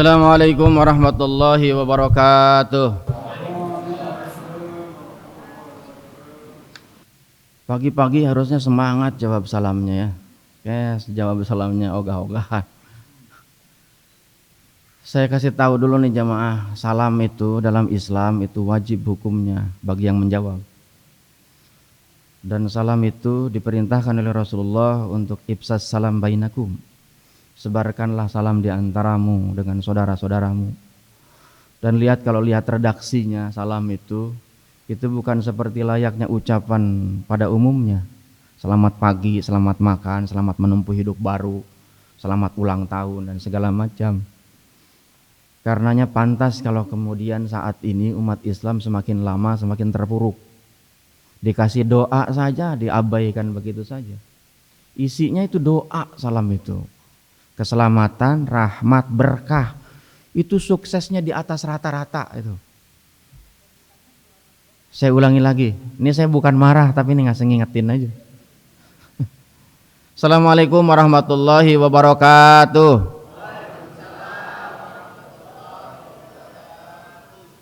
Assalamualaikum warahmatullahi wabarakatuh. Pagi-pagi harusnya semangat jawab salamnya ya. Jawab salamnya ogah-ogahan. Saya kasih tahu dulu nih jamaah, salam itu dalam Islam itu wajib hukumnya bagi yang menjawab. Dan salam itu diperintahkan oleh Rasulullah untuk ifsas salam bainakum. Sebarkanlah salam di antaramu dengan saudara-saudaramu. Dan kalau lihat redaksinya salam itu bukan seperti layaknya ucapan pada umumnya. Selamat pagi, selamat makan, selamat menempuh hidup baru, selamat ulang tahun dan segala macam. Karenanya pantas kalau kemudian saat ini umat Islam semakin lama semakin terpuruk. Dikasih doa saja diabaikan begitu saja. Isinya itu doa salam itu. Keselamatan, rahmat, berkah. Itu suksesnya di atas rata-rata itu. Saya ulangi lagi. Ini saya bukan marah tapi ini ngingetin aja. Assalamualaikum warahmatullahi wabarakatuh.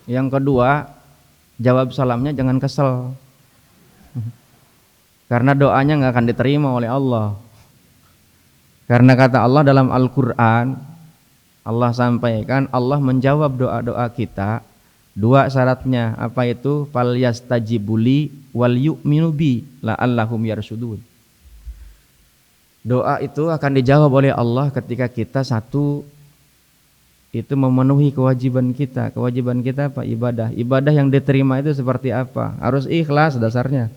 Yang kedua, jawab salamnya jangan kesel. Karena doanya gak akan diterima oleh Allah. Karena kata Allah dalam Al-Quran, Allah sampaikan, Allah menjawab doa-doa kita. Dua syaratnya, apa itu? Fal yastajibuli wal yu'minu bi la'allahum yarsudun. Doa itu akan dijawab oleh Allah ketika kita satu, itu memenuhi kewajiban kita. Kewajiban kita apa? Ibadah. Ibadah yang diterima itu seperti apa? Harus ikhlas dasarnya.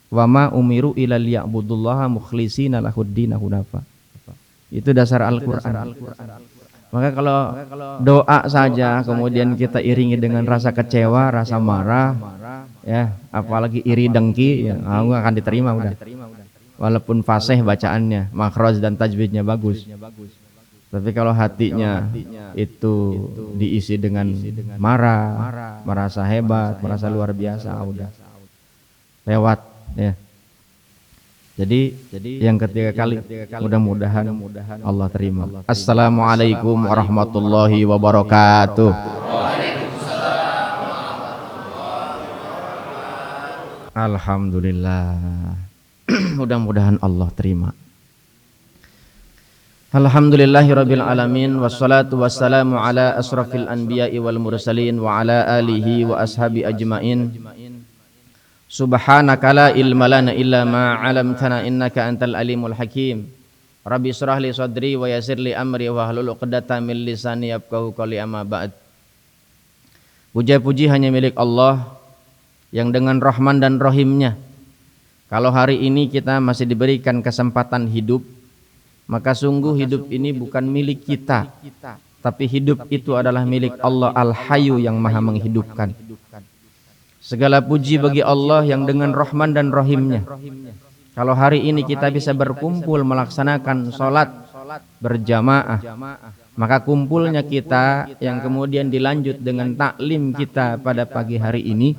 Wa ma umiru illa liya'budullaha mukhlishina lahuddin hunafa. Itu dasar Al-Quran. Maka kalau doa saja kemudian kita iringi dengan rasa kecewa, rasa marah, ya, apalagi iri dengki, ya, nggak akan diterima udah. Walaupun fasih bacaannya, makhraj dan tajwidnya bagus. Tapi kalau hatinya itu diisi dengan marah, merasa hebat, merasa luar biasa, udah lewat, ya. Jadi yang ketiga kali mudah-mudahan Allah terima. Assalamualaikum warahmatullahi wabarakatuh. Alhamdulillah. Mudah-mudahan Allah terima. Alhamdulillahirabbil alamin wassalatu wassalamu ala asrafil anbiya'i wal mursalin wa ala alihi wa ashabi ajmain. Subhanaka la ilma lana illa ma 'allamtana innaka antal alimul hakim. Rabbi shrah li sadri wa yassir li amri wa hlul 'uqdatam min lisani yafqahu qawli amma ba'd. Puja-puji hanya milik Allah yang dengan Rahman dan Rahimnya. Kalau hari ini kita masih diberikan kesempatan hidup, maka sungguh hidup ini bukan milik kita, tapi hidup itu adalah milik Allah Al-Hayyu yang Maha menghidupkan. Segala puji bagi Allah yang dengan Rahman dan Rahimnya. Kalau hari ini kita bisa berkumpul melaksanakan sholat berjamaah, maka kumpulnya kita yang kemudian dilanjut dengan taklim kita pada pagi hari ini,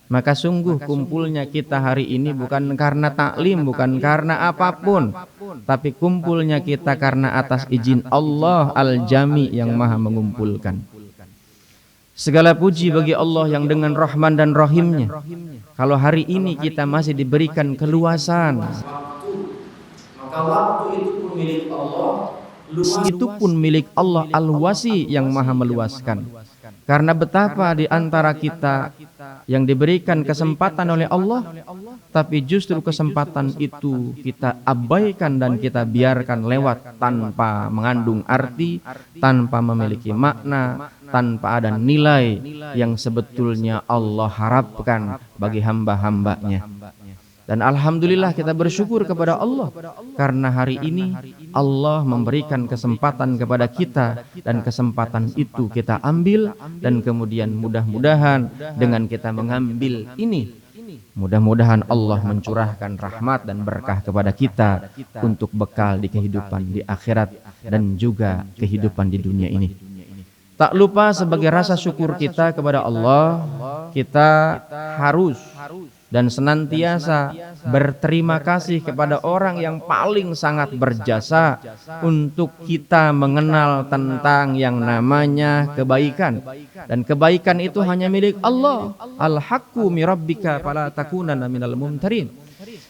maka sungguh kumpulnya kita hari ini bukan karena taklim, bukan karena apapun, tapi kumpulnya kita karena atas izin Allah Al-Jami yang Maha mengumpulkan. Segala puji bagi Allah yang dengan Rahman dan Rahimnya. Kalau hari ini kita masih diberikan keluasan, maka waktu itu pun milik Allah, itu pun milik Allah Al-Wasi yang Maha meluaskan. Karena betapa di antara kita yang diberikan kesempatan oleh Allah, tapi justru kesempatan itu kita abaikan dan kita biarkan lewat tanpa mengandung arti, tanpa memiliki makna, tanpa ada nilai yang sebetulnya Allah harapkan bagi hamba-hambanya. Dan alhamdulillah kita bersyukur kepada Allah karena hari ini Allah memberikan kesempatan kepada kita, dan kesempatan itu kita ambil, dan kemudian mudah-mudahan dengan kita mengambil ini, mudah-mudahan Allah mencurahkan rahmat dan berkah kepada kita untuk bekal di kehidupan di akhirat dan juga kehidupan di dunia ini. Tak lupa sebagai rasa syukur kita kepada Allah, kita harus dan senantiasa berterima kasih kepada orang yang paling sangat berjasa untuk kita mengenal tentang yang namanya kebaikan. Dan kebaikan itu hanya milik Allah. Al-haqqu mirabbika fala takunanna minal mumtarin.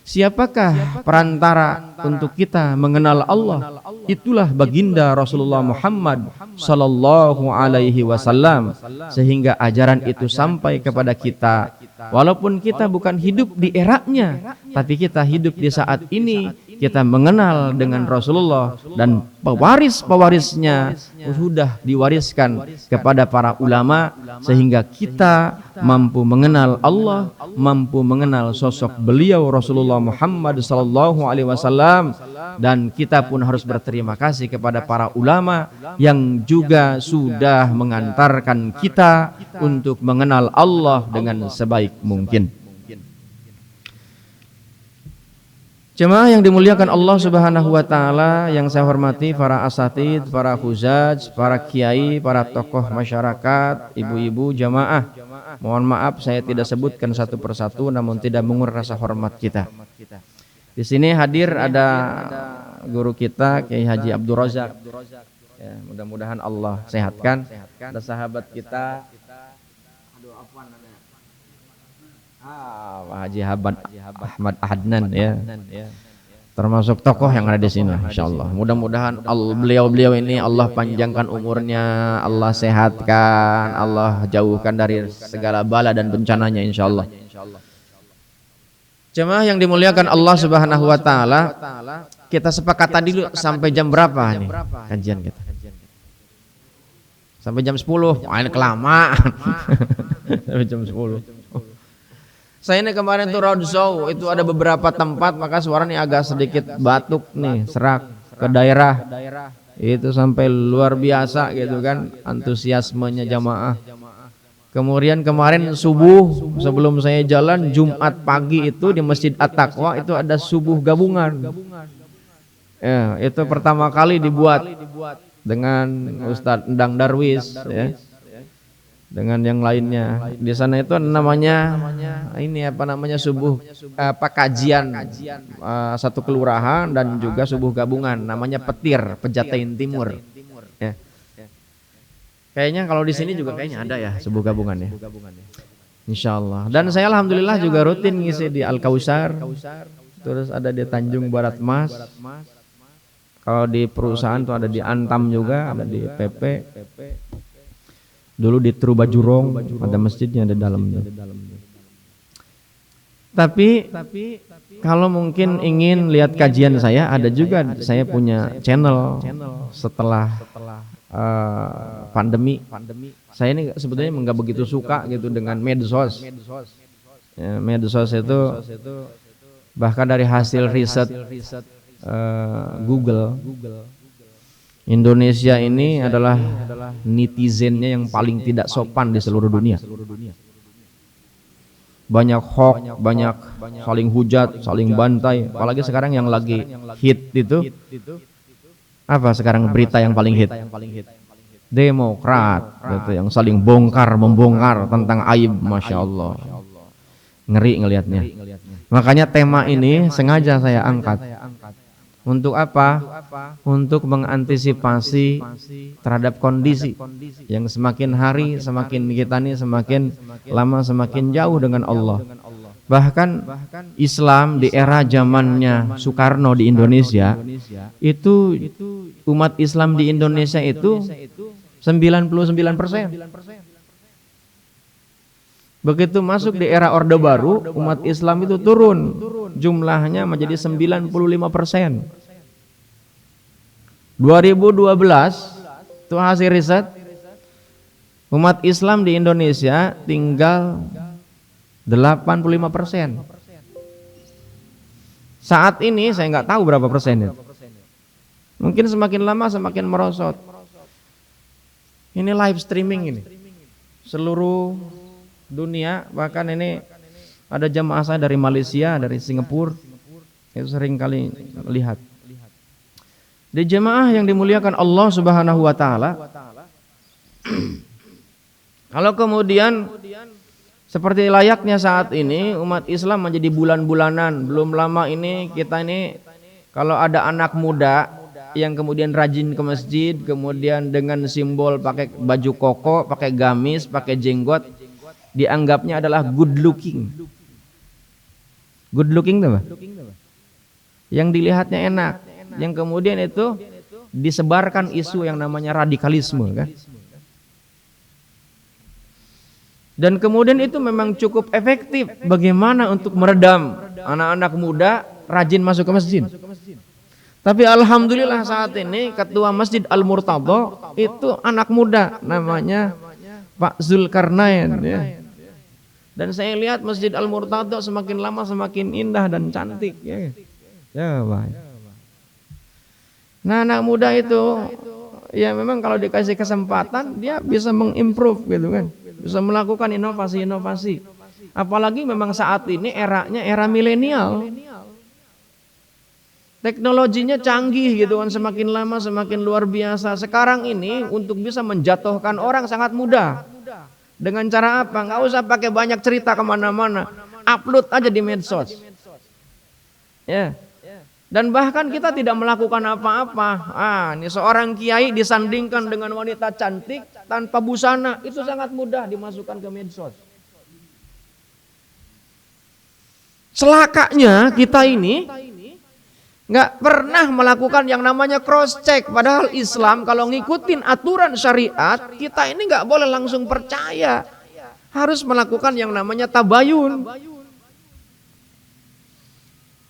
Siapakah perantara untuk kita mengenal Allah? Itulah baginda Rasulullah Muhammad sallallahu alaihi wasallam, sehingga ajaran itu sampai kepada kita. Walaupun kita bukan hidup di eranya, tapi kita hidup di saat ini, kita mengenal dengan Rasulullah dan pewaris-pewarisnya sudah diwariskan kepada para ulama, sehingga kita mampu mengenal Allah, mampu mengenal sosok beliau Rasulullah Muhammad sallallahu alaihi wasallam, dan kita pun harus berterima kasih kepada para ulama yang juga sudah mengantarkan kita untuk mengenal Allah dengan sebaik mungkin. Jemaah yang dimuliakan Allah Subhanahu wa taala, yang saya hormati para asatid, para huzaj, para kiai, para tokoh masyarakat, ibu-ibu jamaah. Mohon maaf saya tidak sebutkan satu persatu, namun tidak mengurangi rasa hormat kita. Di sini hadir ada guru kita Kiai Haji Abdul Razak. Ya, mudah-mudahan Allah sehatkan. Ada sahabat kita, Pak Haji Ahmad Adnan, ya, termasuk tokoh yang ada di sini, insyaallah. Mudah-mudahan beliau-beliau ini Allah panjangkan umurnya, Allah sehatkan, Allah jauhkan dari segala bala dan bencananya, insyaallah. Jemaah yang dimuliakan Allah Subhanahu wa taala, kita sepakat tadi dulu sampai jam berapa nih kajian kita? Sampai jam 10. Wah, ini kelamaan. Sampai jam 10. Saya ini kemarin tuh roadshow, itu ada beberapa tempat, maka suaranya agak sedikit batuk nih, serak ke daerah. Itu sampai luar biasa gitu kan antusiasmenya jamaah. Kemudian kemarin subuh sebelum saya jalan Jumat pagi itu di Masjid At-Taqwa itu ada subuh gabungan. Ya, itu pertama kali dibuat dengan Ustadz Endang Darwis, ya, dengan yang lainnya. Di sana itu namanya subuh kajian satu kelurahan dan juga subuh gabungan, namanya Petir, Pejaten Timur. Ya. Kayaknya kalau di sini juga kayaknya ada ya subuh gabungan ya. Insyaallah. Dan saya alhamdulillah juga rutin ngisi di Al Kausar. Terus ada di Tanjung Barat Mas. Kalau di perusahaan tuh ada di Antam juga, ada di PP. Dulu di Trubajurong ada masjidnya di dalamnya. Tapi kalau mungkin ingin lihat kajian saya, ada juga saya punya channel setelah pandemi. Saya ini sebetulnya nggak begitu suka gitu dengan medsos. Ya, medsos itu bahkan dari hasil riset Google, Indonesia ini adalah netizennya yang paling tidak sopan di seluruh dunia. Banyak hoax, banyak saling hujat, saling bantai. Apalagi sekarang yang lagi hit itu apa sekarang berita yang paling hit? Demokrat, gitu, yang saling membongkar tentang aib, masya Allah. Ngeri ngelihatnya. Makanya tema ini sengaja saya angkat. Untuk apa? Untuk mengantisipasi terhadap kondisi yang semakin hari semakin kita nih semakin lama semakin jauh dengan Allah. Bahkan Islam di era zamannya Soekarno di Indonesia itu umat Islam di Indonesia itu 99%. Begitu masuk di era Orde Baru, umat Islam itu turun jumlahnya menjadi 95%. 2012 itu hasil riset, umat Islam di Indonesia tinggal 85%. Saat ini saya nggak tahu berapa persen itu. Mungkin semakin lama semakin merosot. Ini live streaming ini, seluruh dunia, bahkan ini ada jamaah saya dari Malaysia, dari Singapura, itu sering kali lihat. Di jemaah yang dimuliakan Allah Subhanahu wa taala, kalau kemudian Seperti layaknya saat ini umat Islam menjadi bulan-bulanan. Belum lama ini kita ini kalau ada anak muda yang kemudian rajin ke masjid, kemudian dengan simbol pakai baju koko, pakai gamis, pakai jenggot, dianggapnya adalah good looking. Good looking tuh, Pak? Yang dilihatnya enak, yang kemudian itu disebarkan isu yang namanya radikalisme, kan? Dan kemudian itu memang cukup efektif bagaimana untuk meredam anak-anak muda rajin masuk ke masjid. Tapi alhamdulillah saat ini ketua Masjid Al-Murtadha itu anak muda namanya Pak Zulkarnain, ya. Dan saya lihat Masjid Al-Murtadha semakin lama semakin indah dan cantik, ya. Ya, Pak. Nah, anak muda itu ya memang kalau dikasih kesempatan dia bisa mengimprove gitu kan. Bisa melakukan inovasi-inovasi. Apalagi memang saat ini eranya era milenial. Teknologinya canggih gitu kan, semakin lama semakin luar biasa. Sekarang ini untuk bisa menjatuhkan orang sangat mudah. Dengan cara apa? Nggak usah pakai banyak cerita kemana-mana. Upload aja di medsos. Ya. Dan bahkan kita tidak melakukan apa-apa. Ini seorang kiai disandingkan dengan wanita cantik tanpa busana, itu sangat mudah dimasukkan ke medsos. Celakanya kita ini nggak pernah melakukan yang namanya cross check. Padahal Islam kalau ngikutin aturan syariat, kita ini nggak boleh langsung percaya. Harus melakukan yang namanya tabayun.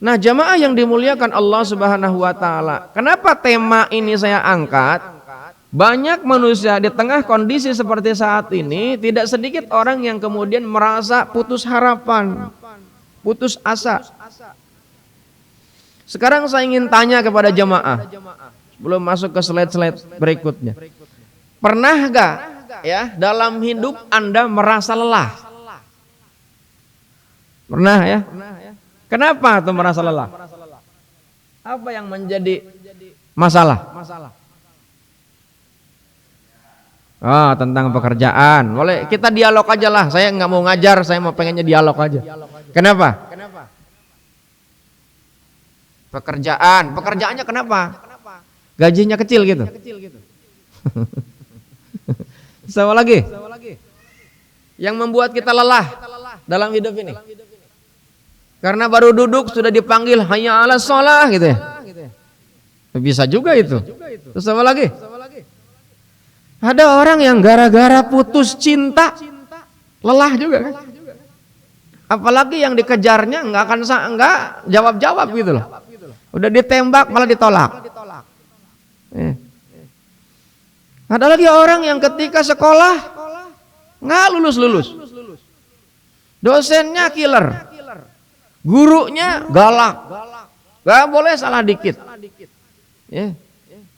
Nah, jamaah yang dimuliakan Allah Subhanahu wa taala. Kenapa tema ini saya angkat? Banyak manusia di tengah kondisi seperti saat ini, tidak sedikit orang yang kemudian merasa putus harapan, putus asa. Sekarang saya ingin tanya kepada jamaah, sebelum masuk ke slide-slide berikutnya. Pernah gak ya dalam hidup Anda merasa lelah? Pernah ya? Kenapa tuh merasa lelah? Apa yang menjadi masalah? Tentang pekerjaan. Boleh kita dialog aja lah. Saya nggak mau ngajar, saya mau pengennya dialog aja. Kenapa? Pekerjaan. Pekerjaannya kenapa? Gajinya kecil gitu. Sama lagi. Yang membuat kita lelah dalam hidup ini. Karena baru duduk sudah dipanggil hayya 'alas shalah gitu ya. Bisa juga itu. Terus apa lagi? Ada orang yang gara-gara putus cinta lelah juga kan? Apalagi yang dikejarnya nggak jawab-jawab gitu loh. Udah ditembak malah ditolak. Ada lagi orang yang ketika sekolah nggak lulus. Dosennya killer. Gurunya galak, gak boleh salah dikit. Ya.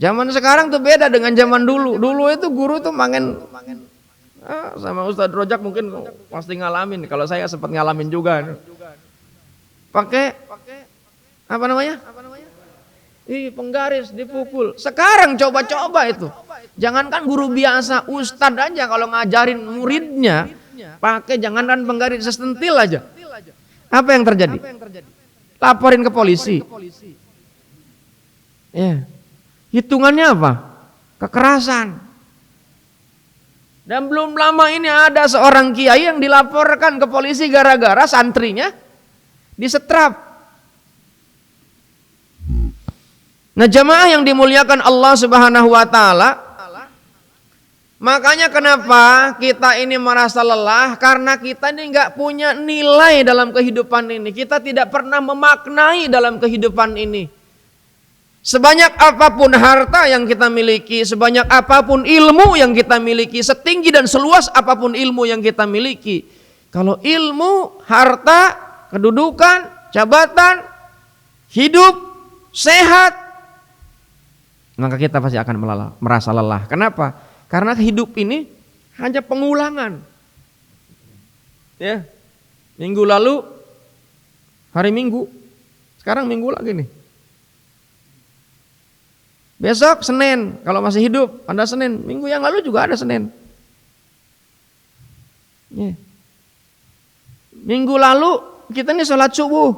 Zaman sekarang tuh beda dengan zaman dulu. Dulu itu guru tuh sama Ustadz Rojak mungkin pasti ngalamin. Kalau saya sempat ngalamin juga. Pakai apa namanya? Penggaris dipukul. Sekarang coba-coba itu. Jangankan guru biasa, ustadz aja kalau ngajarin muridnya pakai jangankan penggaris sesentil aja. Apa yang terjadi? Laporin ke polisi. Ya. Hitungannya apa? Kekerasan. Dan belum lama ini ada seorang kiai yang dilaporkan ke polisi gara-gara santrinya disetrap. Nah, jamaah yang dimuliakan Allah Subhanahu wa taala, makanya kenapa kita ini merasa lelah? Karena kita ini nggak punya nilai dalam kehidupan ini. Kita tidak pernah memaknai dalam kehidupan ini. Sebanyak apapun harta yang kita miliki, sebanyak apapun ilmu yang kita miliki, setinggi dan seluas apapun ilmu yang kita miliki, kalau ilmu, harta, kedudukan, jabatan, hidup, sehat, maka kita pasti akan merasa lelah. Kenapa? Karena hidup ini hanya pengulangan. Ya. Minggu lalu hari Minggu, sekarang Minggu lagi nih. Besok Senin, kalau masih hidup ada Senin. Minggu yang lalu juga ada Senin. Ya. Minggu lalu kita nih sholat subuh.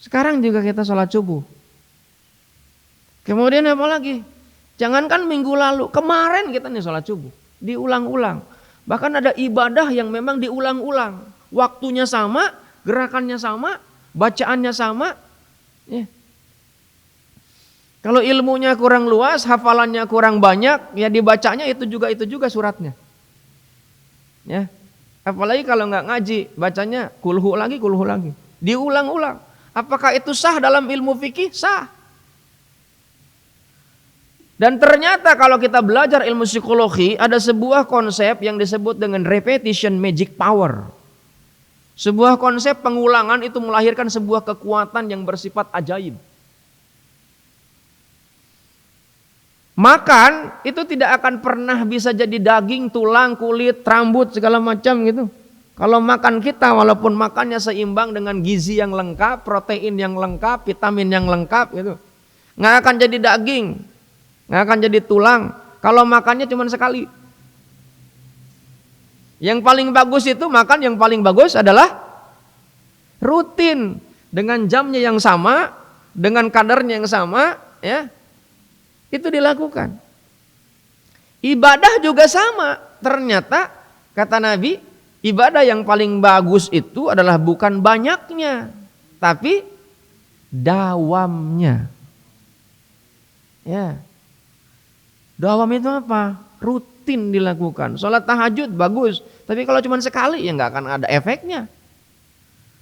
Sekarang juga kita sholat subuh. Kemudian apa lagi? Jangankan minggu lalu, kemarin kita nih sholat subuh. Diulang-ulang. Bahkan ada ibadah yang memang diulang-ulang. Waktunya sama, gerakannya sama, bacaannya sama. Ya. Kalau ilmunya kurang luas, hafalannya kurang banyak, ya dibacanya itu juga suratnya. Ya. Apalagi kalau nggak ngaji, bacanya kulhu lagi, diulang-ulang. Apakah itu sah dalam ilmu fikih? Sah. Dan ternyata kalau kita belajar ilmu psikologi, ada sebuah konsep yang disebut dengan repetition magic power. Sebuah konsep pengulangan itu melahirkan sebuah kekuatan yang bersifat ajaib. Makan itu tidak akan pernah bisa jadi daging, tulang, kulit, rambut, segala macam gitu. Kalau makan kita walaupun makannya seimbang dengan gizi yang lengkap, protein yang lengkap, vitamin yang lengkap gitu, nggak akan jadi daging, nggak akan jadi tulang. Kalau makannya cuma sekali. Yang paling bagus itu makan yang paling bagus adalah rutin dengan jamnya yang sama, dengan kadarnya yang sama, ya. Itu dilakukan. Ibadah juga sama. Ternyata kata Nabi, ibadah yang paling bagus itu adalah bukan banyaknya, tapi dawamnya. Ya. Dawam itu apa? Rutin dilakukan. Sholat tahajud bagus, tapi kalau cuma sekali ya nggak akan ada efeknya.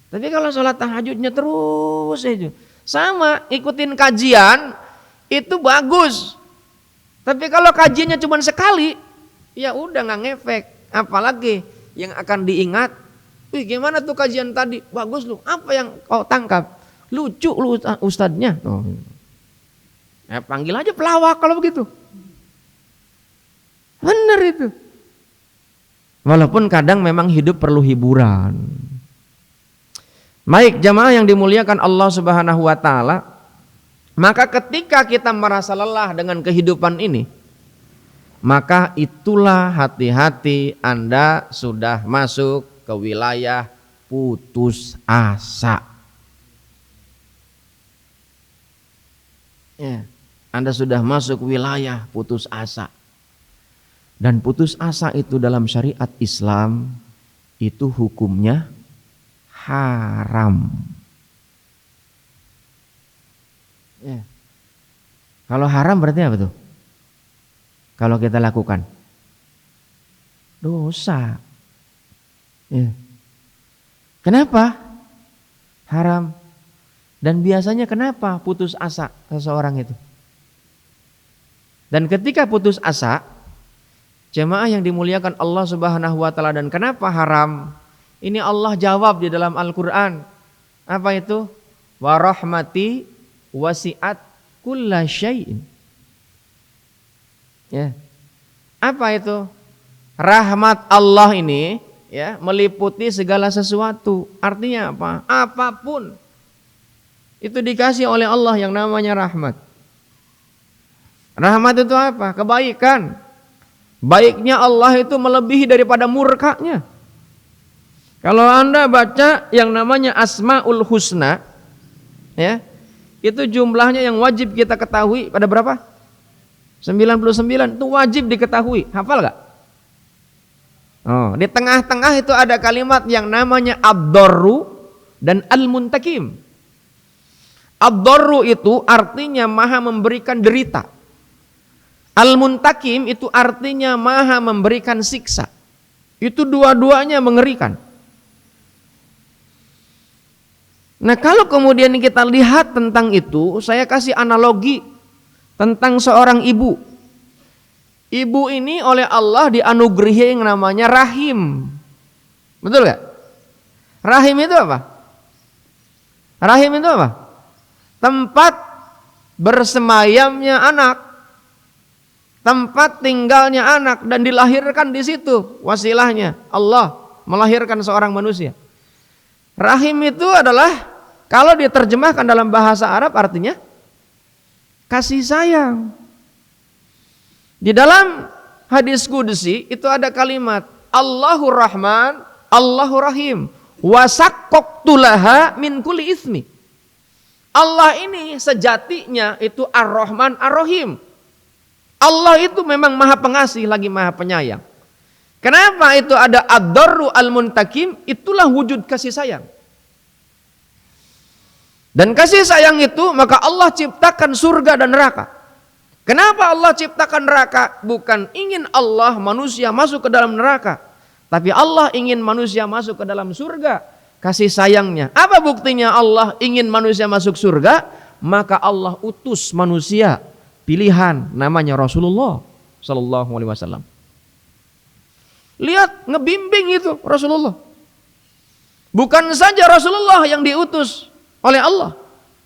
Tapi kalau sholat tahajudnya terus aja, sama ikutin kajian itu bagus. Tapi kalau kajiannya cuma sekali, ya udah nggak ngefek. Apalagi yang akan diingat, wih gimana tuh kajian tadi, bagus lu. Apa yang kau tangkap? Lucu lu ustadznya. Oh. Panggil aja pelawak kalau begitu. Bener itu. Walaupun kadang memang hidup perlu hiburan. Baik jamaah yang dimuliakan Allah Subhanahu wa taala, maka ketika kita merasa lelah dengan kehidupan ini, maka itulah hati-hati Anda sudah masuk ke wilayah putus asa. Ya, Anda sudah masuk wilayah putus asa. Dan putus asa itu dalam syariat Islam itu hukumnya haram. Ya. Kalau haram berarti apa tuh? Kalau kita lakukan dosa. Ya. Kenapa haram? Dan biasanya kenapa putus asa seseorang itu? Dan ketika putus asa, jemaah yang dimuliakan Allah Subhanahu wa taala, dan kenapa haram? Ini Allah jawab di dalam Al-Qur'an. Apa itu? Wa rahmati wasi'at kulla syai'in. Ya. Apa itu? Rahmat Allah ini ya meliputi segala sesuatu. Artinya apa? Apapun itu dikasih oleh Allah yang namanya rahmat. Rahmat itu apa? Kebaikan. Baiknya Allah itu melebihi daripada murkanya. Kalau Anda baca yang namanya Asmaul Husna, ya, itu jumlahnya yang wajib kita ketahui pada berapa? 99, itu wajib diketahui. Hafal gak? Oh, di tengah-tengah itu ada kalimat yang namanya Ad-Darru dan Al-Muntakim. Ad-Darru itu artinya maha memberikan derita. Al-Muntakim itu artinya maha memberikan siksa. Itu dua-duanya mengerikan. Nah kalau kemudian kita lihat tentang itu, saya kasih analogi tentang seorang ibu. Ibu ini oleh Allah dianugerahi yang namanya rahim. Betul gak? Rahim itu apa? Rahim itu apa? Tempat bersemayamnya anak, tempat tinggalnya anak, dan dilahirkan di situ wasilahnya Allah melahirkan seorang manusia. Rahim itu adalah kalau diterjemahkan dalam bahasa Arab artinya kasih sayang. Di dalam hadis qudsi itu ada kalimat Allahur Rahman, Allahu Rahim. Wa saqqaqtu laha min kulli itsmi. Allah ini sejatinya itu Ar-Rahman Ar-Rahim. Allah itu memang maha pengasih lagi maha penyayang. Kenapa itu ada ad-darru al-muntakim? Itulah wujud kasih sayang. Dan kasih sayang itu maka Allah ciptakan surga dan neraka. Kenapa Allah ciptakan neraka? Bukan ingin Allah manusia masuk ke dalam neraka, tapi Allah ingin manusia masuk ke dalam surga. Kasih sayangnya. Apa buktinya Allah ingin manusia masuk surga? Maka Allah utus manusia pilihan namanya Rasulullah Sallallahu Alaihi Wasallam. Lihat ngebimbing itu Rasulullah. Bukan saja Rasulullah yang diutus oleh Allah,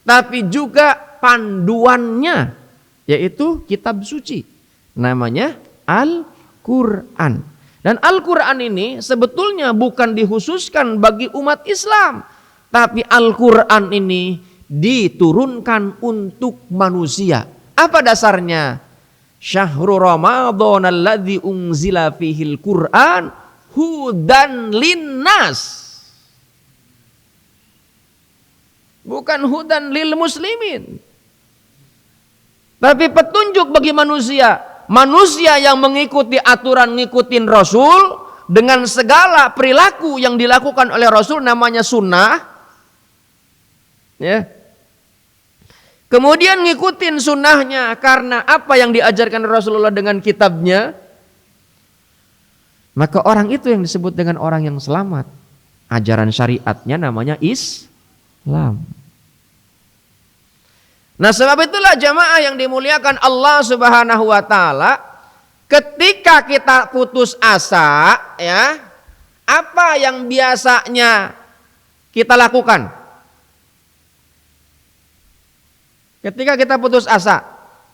tapi juga panduannya, yaitu kitab suci, namanya Al-Quran. Dan Al-Quran ini sebetulnya bukan dikhususkan bagi umat Islam, tapi Al-Quran ini diturunkan untuk manusia. Apa dasarnya? Syahrul Ramadan alladzi unzila fihil Quran hudan linnas. Bukan hudan lil muslimin, tapi petunjuk bagi manusia. Manusia yang mengikuti aturan ngikutin Rasul dengan segala perilaku yang dilakukan oleh Rasul namanya sunnah. Ya. Kemudian ngikutin sunnahnya karena apa yang diajarkan Rasulullah dengan kitabnya. Maka orang itu yang disebut dengan orang yang selamat. Ajaran syariatnya namanya Islam. Nah, sebab itulah jamaah yang dimuliakan Allah Subhanahu wa taala, ketika kita putus asa, ya, apa yang biasanya kita lakukan? Ketika kita putus asa,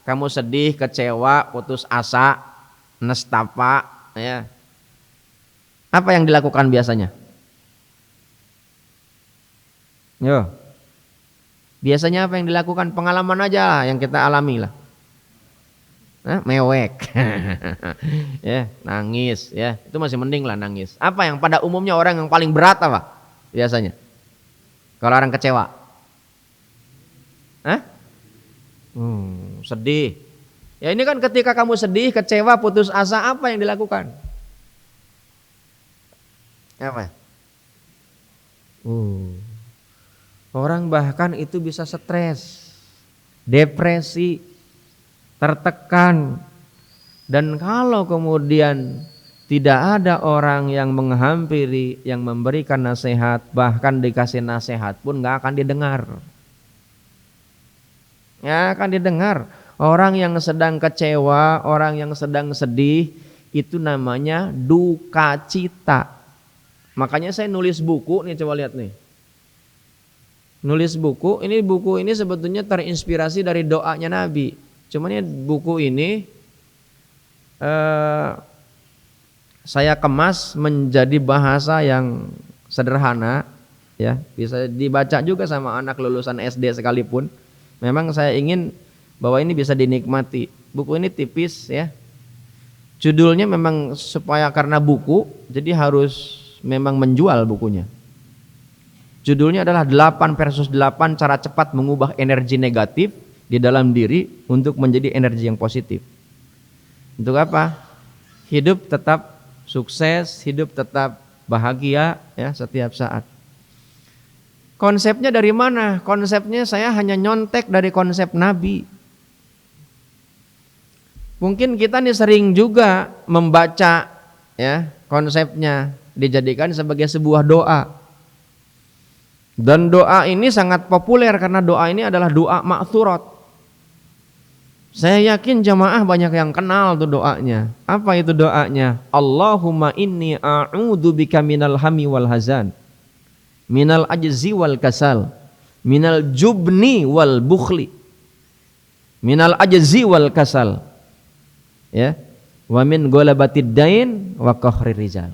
kamu sedih, kecewa, putus asa, nestapa, ya. Apa yang dilakukan biasanya? Yo. Biasanya apa yang dilakukan? Pengalaman aja lah yang kita alami lah. Mewek. Ya, nangis, ya. Itu masih mending lah nangis. Apa yang pada umumnya orang yang paling berat apa? Biasanya. Kalau orang kecewa. Sedih. Ya ini kan ketika kamu sedih, kecewa, putus asa, apa yang dilakukan? Apa? Orang bahkan itu bisa stres, depresi, tertekan. Dan kalau kemudian tidak ada orang yang menghampiri, yang memberikan nasihat, bahkan dikasih nasihat pun gak akan didengar. Ya akan didengar. Orang yang sedang kecewa, orang yang sedang sedih, itu namanya duka cita. Makanya saya nulis buku nih, coba lihat nih. Nulis buku ini sebetulnya terinspirasi dari doanya Nabi. Cuman ya buku ini saya kemas menjadi bahasa yang sederhana, ya bisa dibaca juga sama anak lulusan SD sekalipun. Memang saya ingin bahwa ini bisa dinikmati. Buku ini tipis, ya. Judulnya memang supaya karena buku, jadi harus memang menjual bukunya. Judulnya adalah 8 versus 8 cara cepat mengubah energi negatif di dalam diri untuk menjadi energi yang positif. Untuk apa? Hidup tetap sukses, hidup tetap bahagia, ya, setiap saat. Konsepnya dari mana? Konsepnya saya hanya nyontek dari konsep Nabi. Mungkin kita nih sering juga membaca, ya, konsepnya dijadikan sebagai sebuah doa. Dan doa ini sangat populer karena doa ini adalah doa ma'thurat. Saya yakin jamaah banyak yang kenal tuh doanya. Apa itu doanya? Allahumma inni a'udzubika minal hammi wal hazan, minal ajzi wal kasal, minal jubni wal bukhli, minal ajzi wal kasal, ya, wa min ghalabatid dain wa qahrir rijal.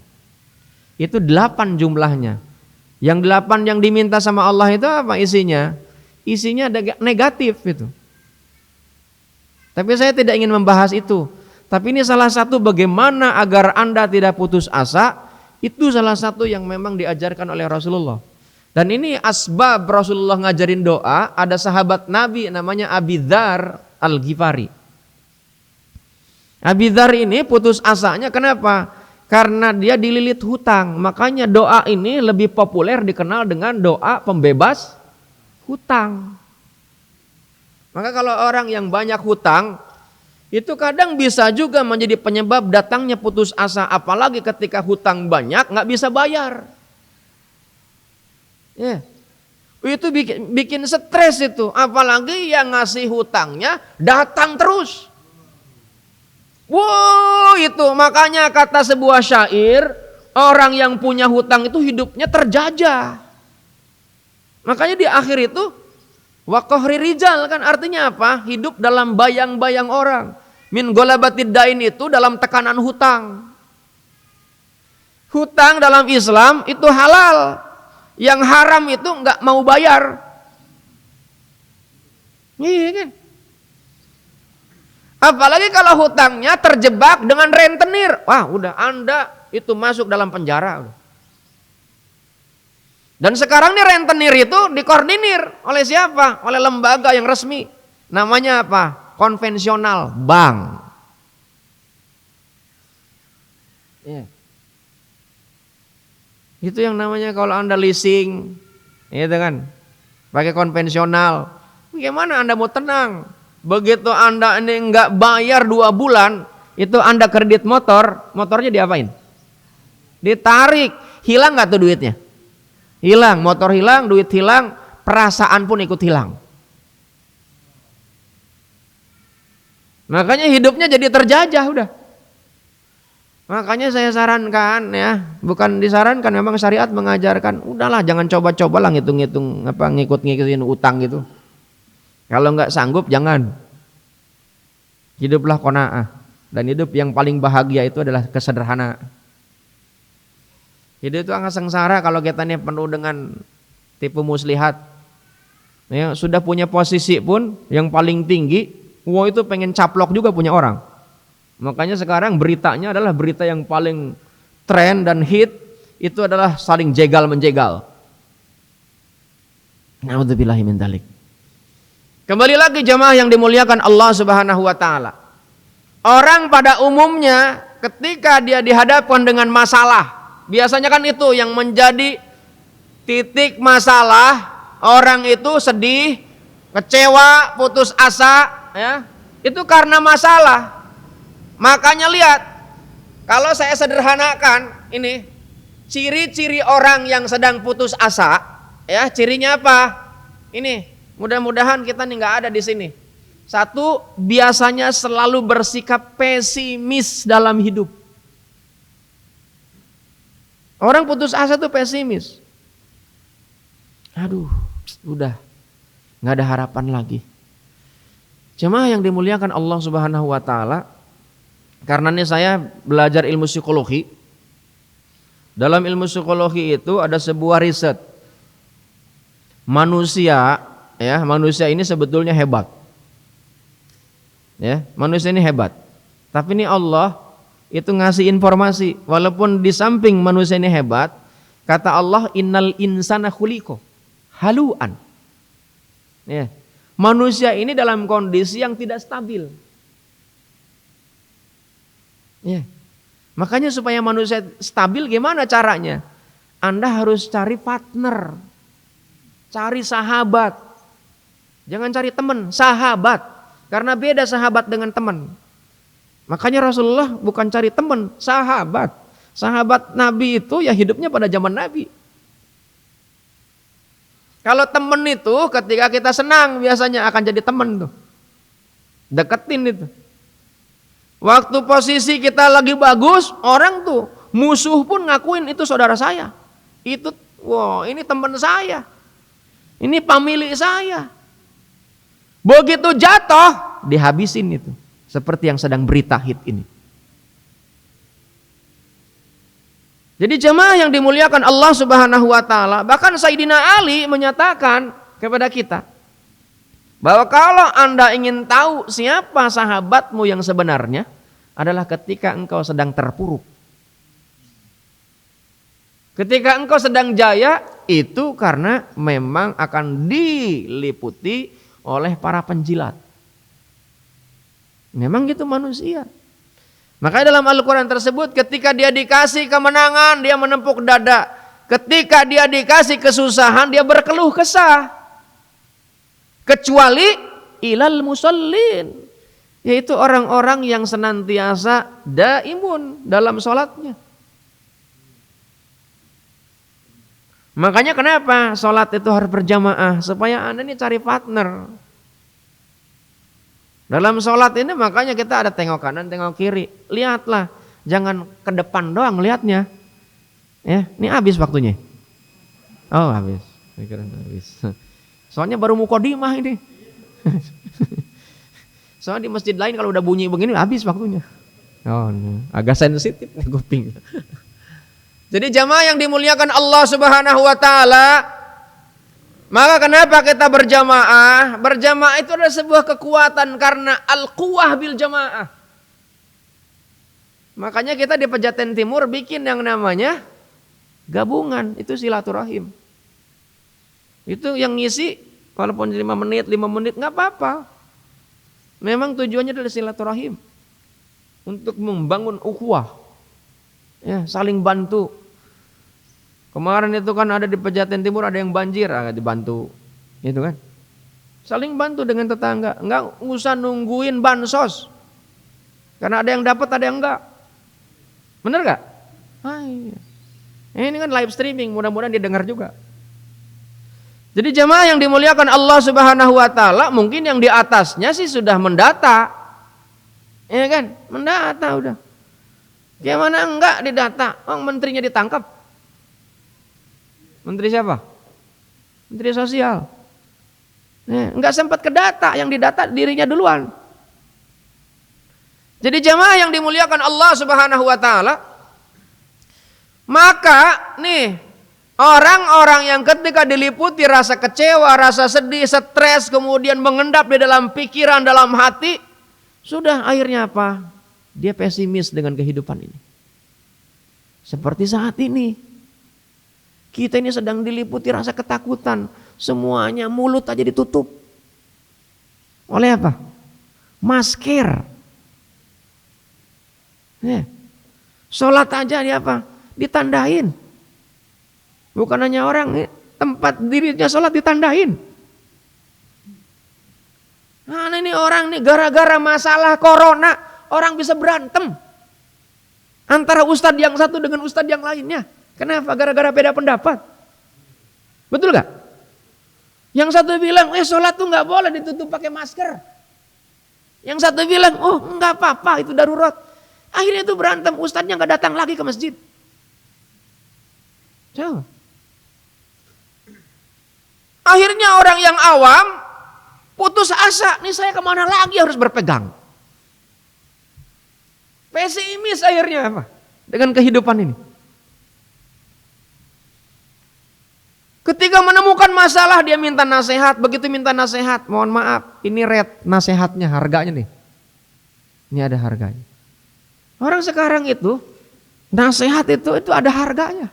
Itu 8 jumlahnya. Yang 8 yang diminta sama Allah itu apa isinya? Isinya negatif itu. Tapi saya tidak ingin membahas itu. Tapi ini salah satu bagaimana agar Anda tidak putus asa. Itu salah satu yang memang diajarkan oleh Rasulullah. Dan ini asbab Rasulullah ngajarin doa. Ada sahabat Nabi namanya Abi Dzar Al-Ghifari. Abi Dzar ini putus asanya kenapa? Karena dia dililit hutang. Makanya doa ini lebih populer dikenal dengan doa pembebas hutang. Maka kalau orang yang banyak hutang, itu kadang bisa juga menjadi penyebab datangnya putus asa. Apalagi ketika hutang banyak gak bisa bayar. Ya. Itu bikin stres itu. Apalagi yang ngasih hutangnya datang terus. Wow, itu makanya kata sebuah syair, orang yang punya hutang itu hidupnya terjajah. Makanya di akhir itu waqahri rijal, kan artinya apa? Hidup dalam bayang-bayang orang. Min golabatid dain itu dalam tekanan hutang. Hutang dalam Islam itu halal. Yang haram itu nggak mau bayar. Iya kan? Apalagi kalau hutangnya terjebak dengan rentenir. Wah, udah Anda itu masuk dalam penjara. Dan sekarang nih rentenir itu dikoordinir oleh siapa? Oleh lembaga yang resmi. Namanya apa? Konvensional, bank. Yeah. Itu yang namanya kalau Anda leasing, gitu kan, pakai konvensional. Bagaimana Anda mau tenang? Begitu Anda ini nggak bayar 2 bulan, itu Anda kredit motor, motornya diapain? Ditarik, hilang nggak tuh duitnya? Hilang, motor hilang, duit hilang, perasaan pun ikut hilang. Makanya hidupnya jadi terjajah udah. Makanya saya sarankan ya, bukan disarankan, memang syariat mengajarkan, udahlah jangan coba-coba lah ngitung-ngitung apa ngikut-ngikutin utang gitu. Kalau nggak sanggup jangan. Hiduplah qanaah, dan hidup yang paling bahagia itu adalah kesederhanaan. Hidup itu agak sengsara kalau kita ini penuh dengan tipu muslihat. Ya, sudah punya posisi pun yang paling tinggi, wah itu pengen caplok juga punya orang. Makanya sekarang beritanya adalah berita yang paling tren dan hit itu adalah saling jegal menjegal. Na'udzubillahi min dzalik. Kembali lagi jemaah yang dimuliakan Allah Subhanahu wa taala. Orang pada umumnya ketika dia dihadapkan dengan masalah, biasanya kan itu yang menjadi titik masalah, orang itu sedih, kecewa, putus asa, ya. Itu karena masalah. Makanya lihat, kalau saya sederhanakan ini, ciri-ciri orang yang sedang putus asa, ya cirinya apa? Ini, mudah-mudahan kita nih nggak ada di sini. Satu, biasanya selalu bersikap pesimis dalam hidup. Orang putus asa tuh pesimis. Aduh, udah nggak ada harapan lagi. Jemaah yang dimuliakan Allah Subhanahu wa taala, karena ini saya belajar ilmu psikologi. Dalam ilmu psikologi itu ada sebuah riset. Manusia ini sebetulnya hebat. Ya, manusia ini hebat. Tapi ini Allah itu ngasih informasi, walaupun di samping manusia ini hebat, kata Allah innal insana khuliqa haluan. Ya. Manusia ini dalam kondisi yang tidak stabil. Ya. Makanya supaya manusia stabil gimana caranya? Anda harus cari partner, cari sahabat. Jangan cari teman, sahabat. Karena beda sahabat dengan teman. Makanya Rasulullah bukan cari teman, sahabat. Sahabat Nabi itu ya hidupnya pada zaman Nabi. Kalau teman itu ketika kita senang biasanya akan jadi teman tuh. Deketin itu. Waktu posisi kita lagi bagus, orang tuh musuh pun ngakuin itu saudara saya. Itu, wow, ini teman saya. Ini pemilik saya. Begitu jatuh, dihabisin itu. Seperti yang sedang berita hit ini. Jadi jemaah yang dimuliakan Allah Subhanahu wa taala, bahkan Sayyidina Ali menyatakan kepada kita bahwa kalau Anda ingin tahu siapa sahabatmu yang sebenarnya adalah ketika engkau sedang terpuruk. Ketika engkau sedang jaya, itu karena memang akan diliputi oleh para penjilat. Memang gitu manusia. Makanya dalam Al-Quran tersebut ketika dia dikasih kemenangan, dia menepuk dada. Ketika dia dikasih kesusahan, dia berkeluh kesah. Kecuali ilal musallin, yaitu orang-orang yang senantiasa daimun dalam sholatnya. Makanya kenapa sholat itu harus berjamaah? Supaya Anda ini cari partner. Dalam sholat ini makanya kita ada tengok kanan, tengok kiri. Lihatlah, jangan ke depan doang lihatnya. Ya, ini habis waktunya. Oh habis, pikiran habis. Soalnya baru muqaddimah ini. Soalnya di masjid lain kalau udah bunyi begini habis waktunya. Oh, agak sensitif nih kuping. Jadi jamaah yang dimuliakan Allah Subhanahu wa taala, maka kenapa kita berjamaah? Berjamaah itu adalah sebuah kekuatan karena al-quwah bil jamaah. Makanya kita di Pejaten Timur bikin yang namanya gabungan, itu silaturahim. Itu yang ngisi walaupun 5 menit nggak apa-apa. Memang tujuannya adalah silaturahim. Untuk membangun ukhuwah. Ya, saling bantu. Kemarin itu kan ada di Pejaten Timur ada yang banjir, dibantu. Gitu kan. Saling bantu dengan tetangga, enggak usah nungguin bansos. Karena ada yang dapat, ada yang enggak. Bener enggak? Iya. Ini kan live streaming, mudah-mudahan didengar juga. Jadi jemaah yang dimuliakan Allah Subhanahu wa taala, mungkin yang di atasnya sih sudah mendata. Ya kan? Mendata udah. Gimana enggak didata? Oh, menterinya ditangkap. Menteri siapa? Menteri Sosial. Enggak sempat ke data, yang didata dirinya duluan. Jadi jemaah yang dimuliakan Allah Subhanahu wa taala, maka nih orang-orang yang ketika diliputi rasa kecewa, rasa sedih, stres, kemudian mengendap di dalam pikiran, dalam hati, sudah akhirnya apa? Dia pesimis dengan kehidupan ini. Seperti saat ini. Kita ini sedang diliputi rasa ketakutan. Semuanya mulut aja ditutup. Oleh apa? Masker. Sholat aja dia apa? Ditandain. Bukan hanya orang, tempat dirinya sholat ditandain. Nah ini orang nih gara-gara masalah corona, orang bisa berantem. Antara ustadz yang satu dengan ustadz yang lainnya. Kenapa? Gara-gara beda pendapat. Betul gak? Yang satu bilang, sholat tuh gak boleh ditutup pakai masker. Yang satu bilang, oh gak apa-apa itu darurat. Akhirnya itu berantem, ustadznya gak datang lagi ke masjid. Coba. Akhirnya orang yang awam putus asa. Nih saya kemana lagi harus berpegang. Pesimis akhirnya apa? Dengan kehidupan ini. Ketika menemukan masalah dia minta nasihat, begitu minta nasihat, mohon maaf, ini rate nasihatnya, harganya nih. Ini ada harganya. Orang sekarang itu nasihat itu ada harganya.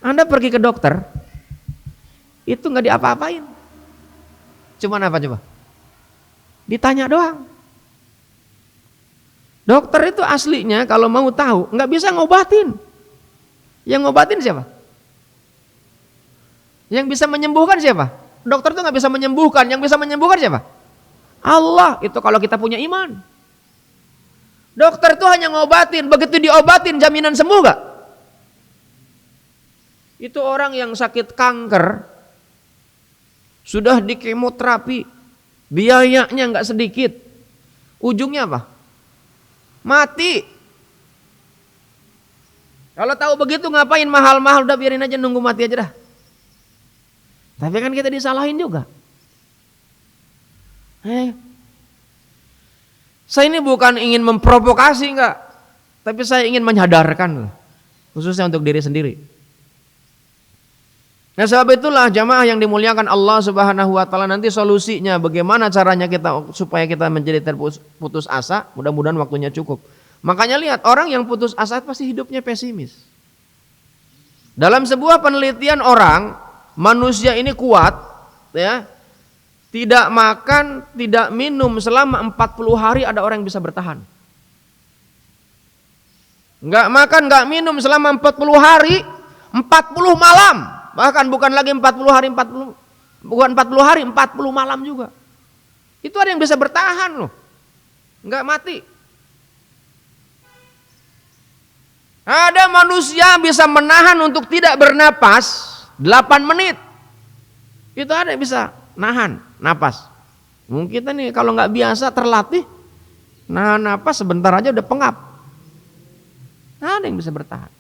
Anda pergi ke dokter, itu nggak diapa-apain. Cuman apa coba? Ditanya doang. Dokter itu aslinya kalau mau tahu nggak bisa ngobatin. Yang ngobatin siapa? Yang bisa menyembuhkan siapa? Dokter itu nggak bisa menyembuhkan. Yang bisa menyembuhkan siapa? Allah. Itu kalau kita punya iman. Dokter itu hanya ngobatin. Begitu diobatin jaminan sembuh gak? Itu orang yang sakit kanker sudah di kemoterapi, biayanya nggak sedikit. Ujungnya apa? Mati. Kalau tahu begitu ngapain mahal-mahal, udah biarin aja nunggu mati aja dah. Tapi kan kita disalahin juga. Saya ini bukan ingin memprovokasi enggak, tapi saya ingin menyadarkan, khususnya untuk diri sendiri. Nah sebab itulah jamaah yang dimuliakan Allah Subhanahu wa taala, nanti solusinya bagaimana caranya kita supaya kita menjadi terputus asa, mudah-mudahan waktunya cukup. Makanya lihat, orang yang putus asa pasti hidupnya pesimis. Dalam sebuah penelitian manusia ini kuat, ya, tidak makan, tidak minum selama 40 hari ada orang yang bisa bertahan. Enggak makan, enggak minum selama 40 hari, 40 malam. Bahkan bukan lagi 40 hari, 40 malam juga. Itu ada yang bisa bertahan loh. Enggak mati. Ada manusia bisa menahan untuk tidak bernapas 8 menit. Itu ada yang bisa nahan napas. Mungkin kita nih kalau nggak biasa terlatih, nahan napas sebentar aja udah pengap. Ada yang bisa bertahan.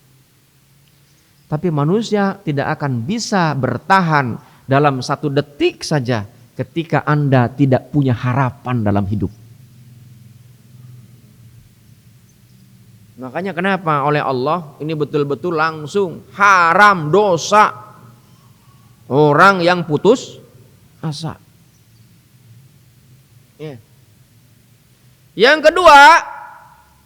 Tapi manusia tidak akan bisa bertahan dalam 1 detik saja ketika Anda tidak punya harapan dalam hidup. Makanya kenapa oleh Allah ini betul-betul langsung haram, dosa orang yang putus asa. Ya. Yang kedua,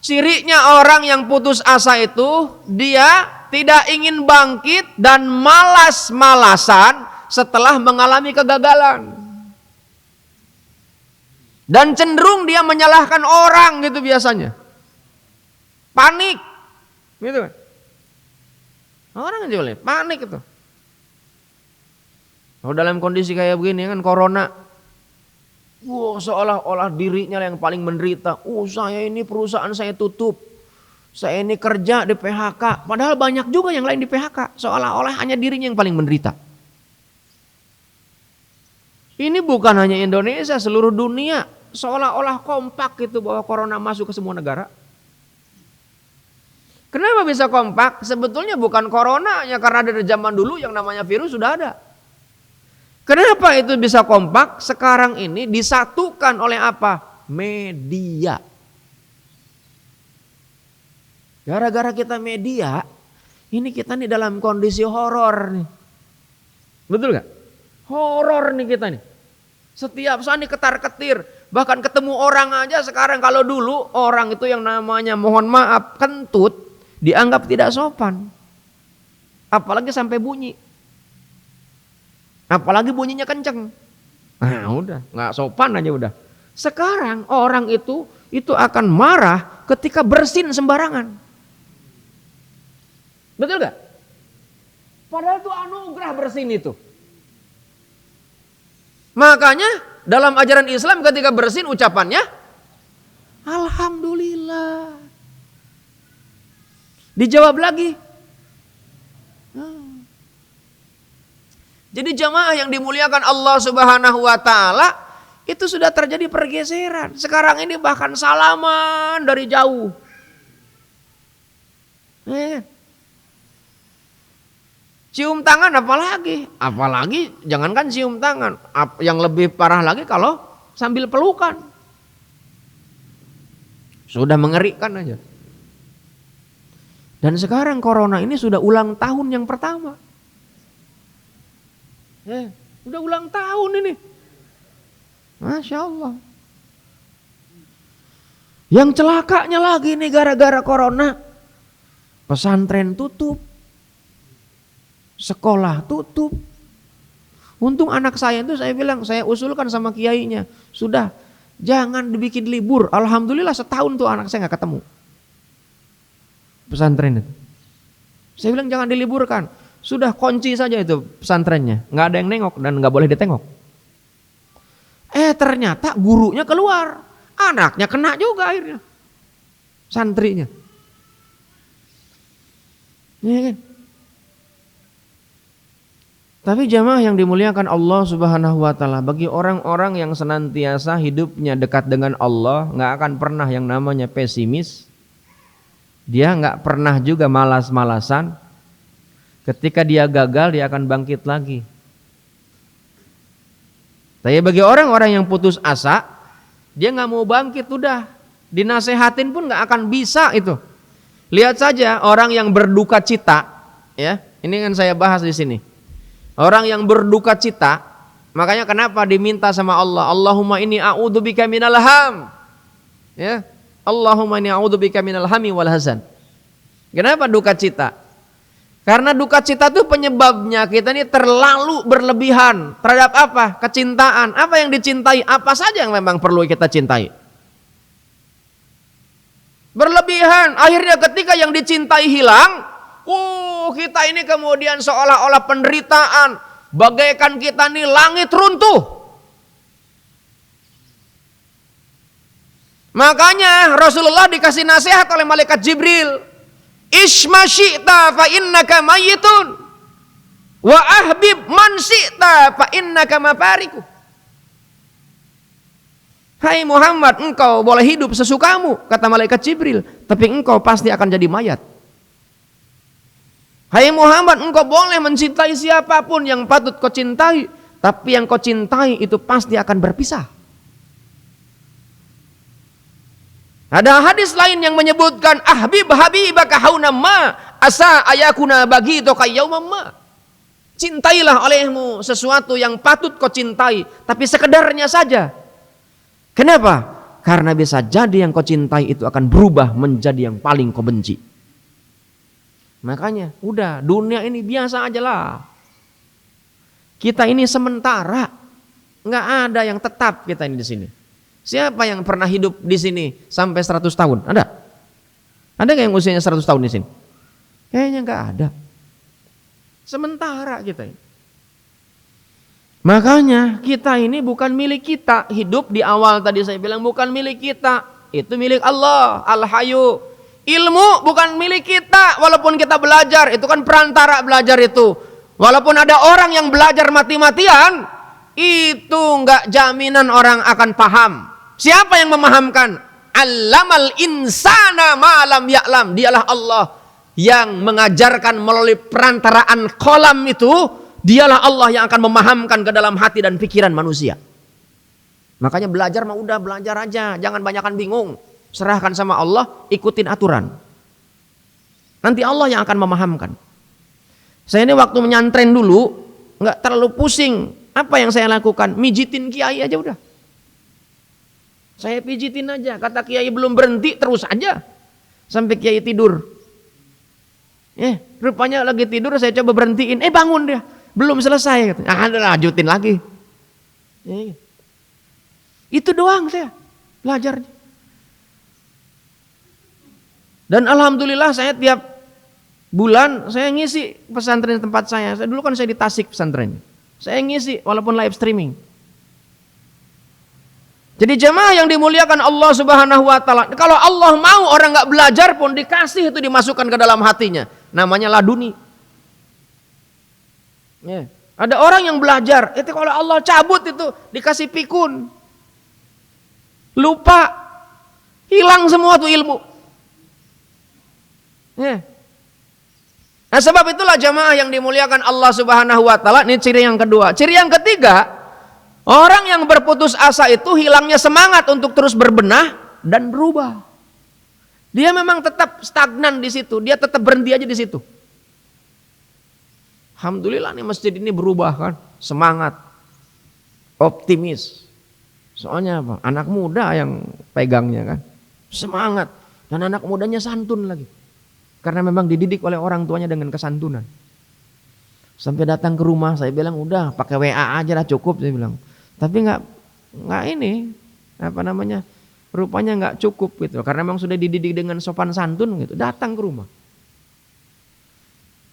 cirinya orang yang putus asa itu dia tidak ingin bangkit dan malas-malasan setelah mengalami kegagalan. Dan cenderung dia menyalahkan orang gitu biasanya. Panik, gitu kan? Orang aja boleh panik itu. Kalau dalam kondisi kayak begini kan corona, seolah-olah dirinya yang paling menderita. Saya ini perusahaan saya tutup, saya ini kerja di PHK. Padahal banyak juga yang lain di PHK. Seolah-olah hanya dirinya yang paling menderita. Ini bukan hanya Indonesia, seluruh dunia seolah-olah kompak gitu bahwa corona masuk ke semua negara. Kenapa bisa kompak? Sebetulnya bukan coronanya, karena dari zaman dulu yang namanya virus sudah ada. Kenapa itu bisa kompak? Sekarang ini disatukan oleh apa? Media. Gara-gara kita media, ini kita nih dalam kondisi horor nih. Betul gak? Horor nih kita nih. Setiap saat nih ketar-ketir. Bahkan ketemu orang aja sekarang, kalau dulu orang itu yang namanya mohon maaf kentut dianggap tidak sopan. Apalagi sampai bunyi. Apalagi bunyinya kenceng. Nah udah, gak sopan aja udah. Sekarang orang itu akan marah ketika bersin sembarangan. Betul gak? Padahal itu anugerah bersin itu. Makanya dalam ajaran Islam ketika bersin ucapannya Alhamdulillah. Dijawab lagi. Jadi jamaah yang dimuliakan Allah Subhanahu wa taala, itu sudah terjadi pergeseran. Sekarang ini bahkan salaman dari jauh. Cium tangan apalagi? Apalagi jangankan cium tangan, yang lebih parah lagi kalau sambil pelukan. Sudah mengerikan aja. Dan sekarang corona ini sudah ulang tahun yang pertama. Udah ulang tahun ini. Masya Allah. Yang celakanya lagi nih gara-gara corona, pesantren tutup, sekolah tutup. Untung anak saya itu saya bilang, saya usulkan sama kiainya, sudah jangan dibikin libur. Alhamdulillah setahun tuh anak saya gak ketemu. Pesantren itu. Saya bilang jangan diliburkan. Sudah kunci saja itu pesantrennya. Gak ada yang nengok dan gak boleh ditengok. Ternyata gurunya keluar. Anaknya kena juga akhirnya. Santrinya. Ya kan? Tapi jamaah yang dimuliakan Allah Subhanahu wa taala, bagi orang-orang yang senantiasa hidupnya dekat dengan Allah, gak akan pernah yang namanya pesimis. Dia gak pernah juga malas-malasan. Ketika dia gagal, dia akan bangkit lagi. Tapi bagi orang-orang yang putus asa, dia gak mau bangkit, udah dinasehatin pun gak akan bisa itu. Lihat saja orang yang berduka cita, ya. Ini kan saya bahas di sini. Orang yang berduka cita, makanya kenapa diminta sama Allah, Allahumma inni a'udzubika minal ham. Ya. Allahumma inni a'udzubika minal hammi wal hazan. Kenapa duka cita? Karena duka cita itu penyebabnya kita ini terlalu berlebihan terhadap apa? Kecintaan. Apa yang dicintai? Apa saja yang memang perlu kita cintai? Berlebihan. Akhirnya ketika yang dicintai hilang, kita ini kemudian seolah-olah penderitaan. Bagaikan kita ini langit runtuh. Makanya Rasulullah dikasih nasihat oleh malaikat Jibril. Isma syi'ta fa innaka mayyitun. Wa ahbib man syi'ta fa innaka mafariku. Hai Muhammad, engkau boleh hidup sesukamu, kata malaikat Jibril, tapi engkau pasti akan jadi mayat. Hai Muhammad, engkau boleh mencintai siapapun yang patut kau cintai, tapi yang kau cintai itu pasti akan berpisah. Ada hadis lain yang menyebutkan ahbib habibaka hauna ma asa ayakuna bagito kayaumam ma. Cintailah olehmu sesuatu yang patut kau cintai, tapi sekedarnya saja. Kenapa? Karena bisa jadi yang kau cintai itu akan berubah menjadi yang paling kau benci. Makanya udah, dunia ini biasa aja lah. Kita ini sementara, nggak ada yang tetap kita ini di sini. Siapa yang pernah hidup di sini sampai 100 tahun? Ada? Ada nggak yang usianya 100 tahun di sini? Kayaknya nggak ada. Sementara kita ini. Makanya kita ini bukan milik kita. Hidup di awal tadi saya bilang bukan milik kita. Itu milik Allah, Al-Hayyu. Ilmu bukan milik kita. Walaupun kita belajar, itu kan perantara belajar itu. Walaupun ada orang yang belajar mati-matian, itu nggak jaminan orang akan paham. Siapa yang memahamkan? Allamal insana ma lam ya'lam. Dialah Allah yang mengajarkan melalui perantaraan qalam itu. Dialah Allah yang akan memahamkan ke dalam hati dan pikiran manusia. Makanya belajar mah udah belajar aja, jangan banyakan bingung. Serahkan sama Allah, ikutin aturan. Nanti Allah yang akan memahamkan. Saya ini waktu menyantren dulu nggak terlalu pusing. Apa yang saya lakukan? Mijitin kiai aja udah. Saya pijitin aja. Kata kiai belum berhenti, terus aja sampai kiai tidur. Rupanya lagi tidur, saya coba berhentiin. Bangun dia. Belum selesai. Lanjutin lagi. Itu doang saya belajar. Dan alhamdulillah saya tiap bulan saya ngisi pesantren tempat saya. Dulu kan saya di Tasik pesantren. Saya ngisi walaupun live streaming. Jadi jemaah yang dimuliakan Allah Subhanahu wa taala, kalau Allah mau orang nggak belajar pun dikasih itu dimasukkan ke dalam hatinya. Namanya laduni. Ada orang yang belajar, itu kalau Allah cabut itu dikasih pikun. Lupa, hilang semua tuh ilmu. Nah sebab itulah jemaah yang dimuliakan Allah Subhanahu wa taala, ini ciri yang kedua. Ciri yang ketiga, orang yang berputus asa itu hilangnya semangat untuk terus berbenah dan berubah. Dia memang tetap stagnan di situ, dia tetap berhenti aja di situ. Alhamdulillah nih masjid ini berubah kan, semangat, optimis. Soalnya apa? Anak muda yang pegangnya kan, semangat. Dan anak mudanya santun lagi. Karena memang dididik oleh orang tuanya dengan kesantunan. Sampai datang ke rumah saya bilang udah pakai WA aja lah cukup, saya bilang. Tapi nggak ini rupanya nggak cukup gitu. Karena memang sudah dididik dengan sopan santun gitu. Datang ke rumah.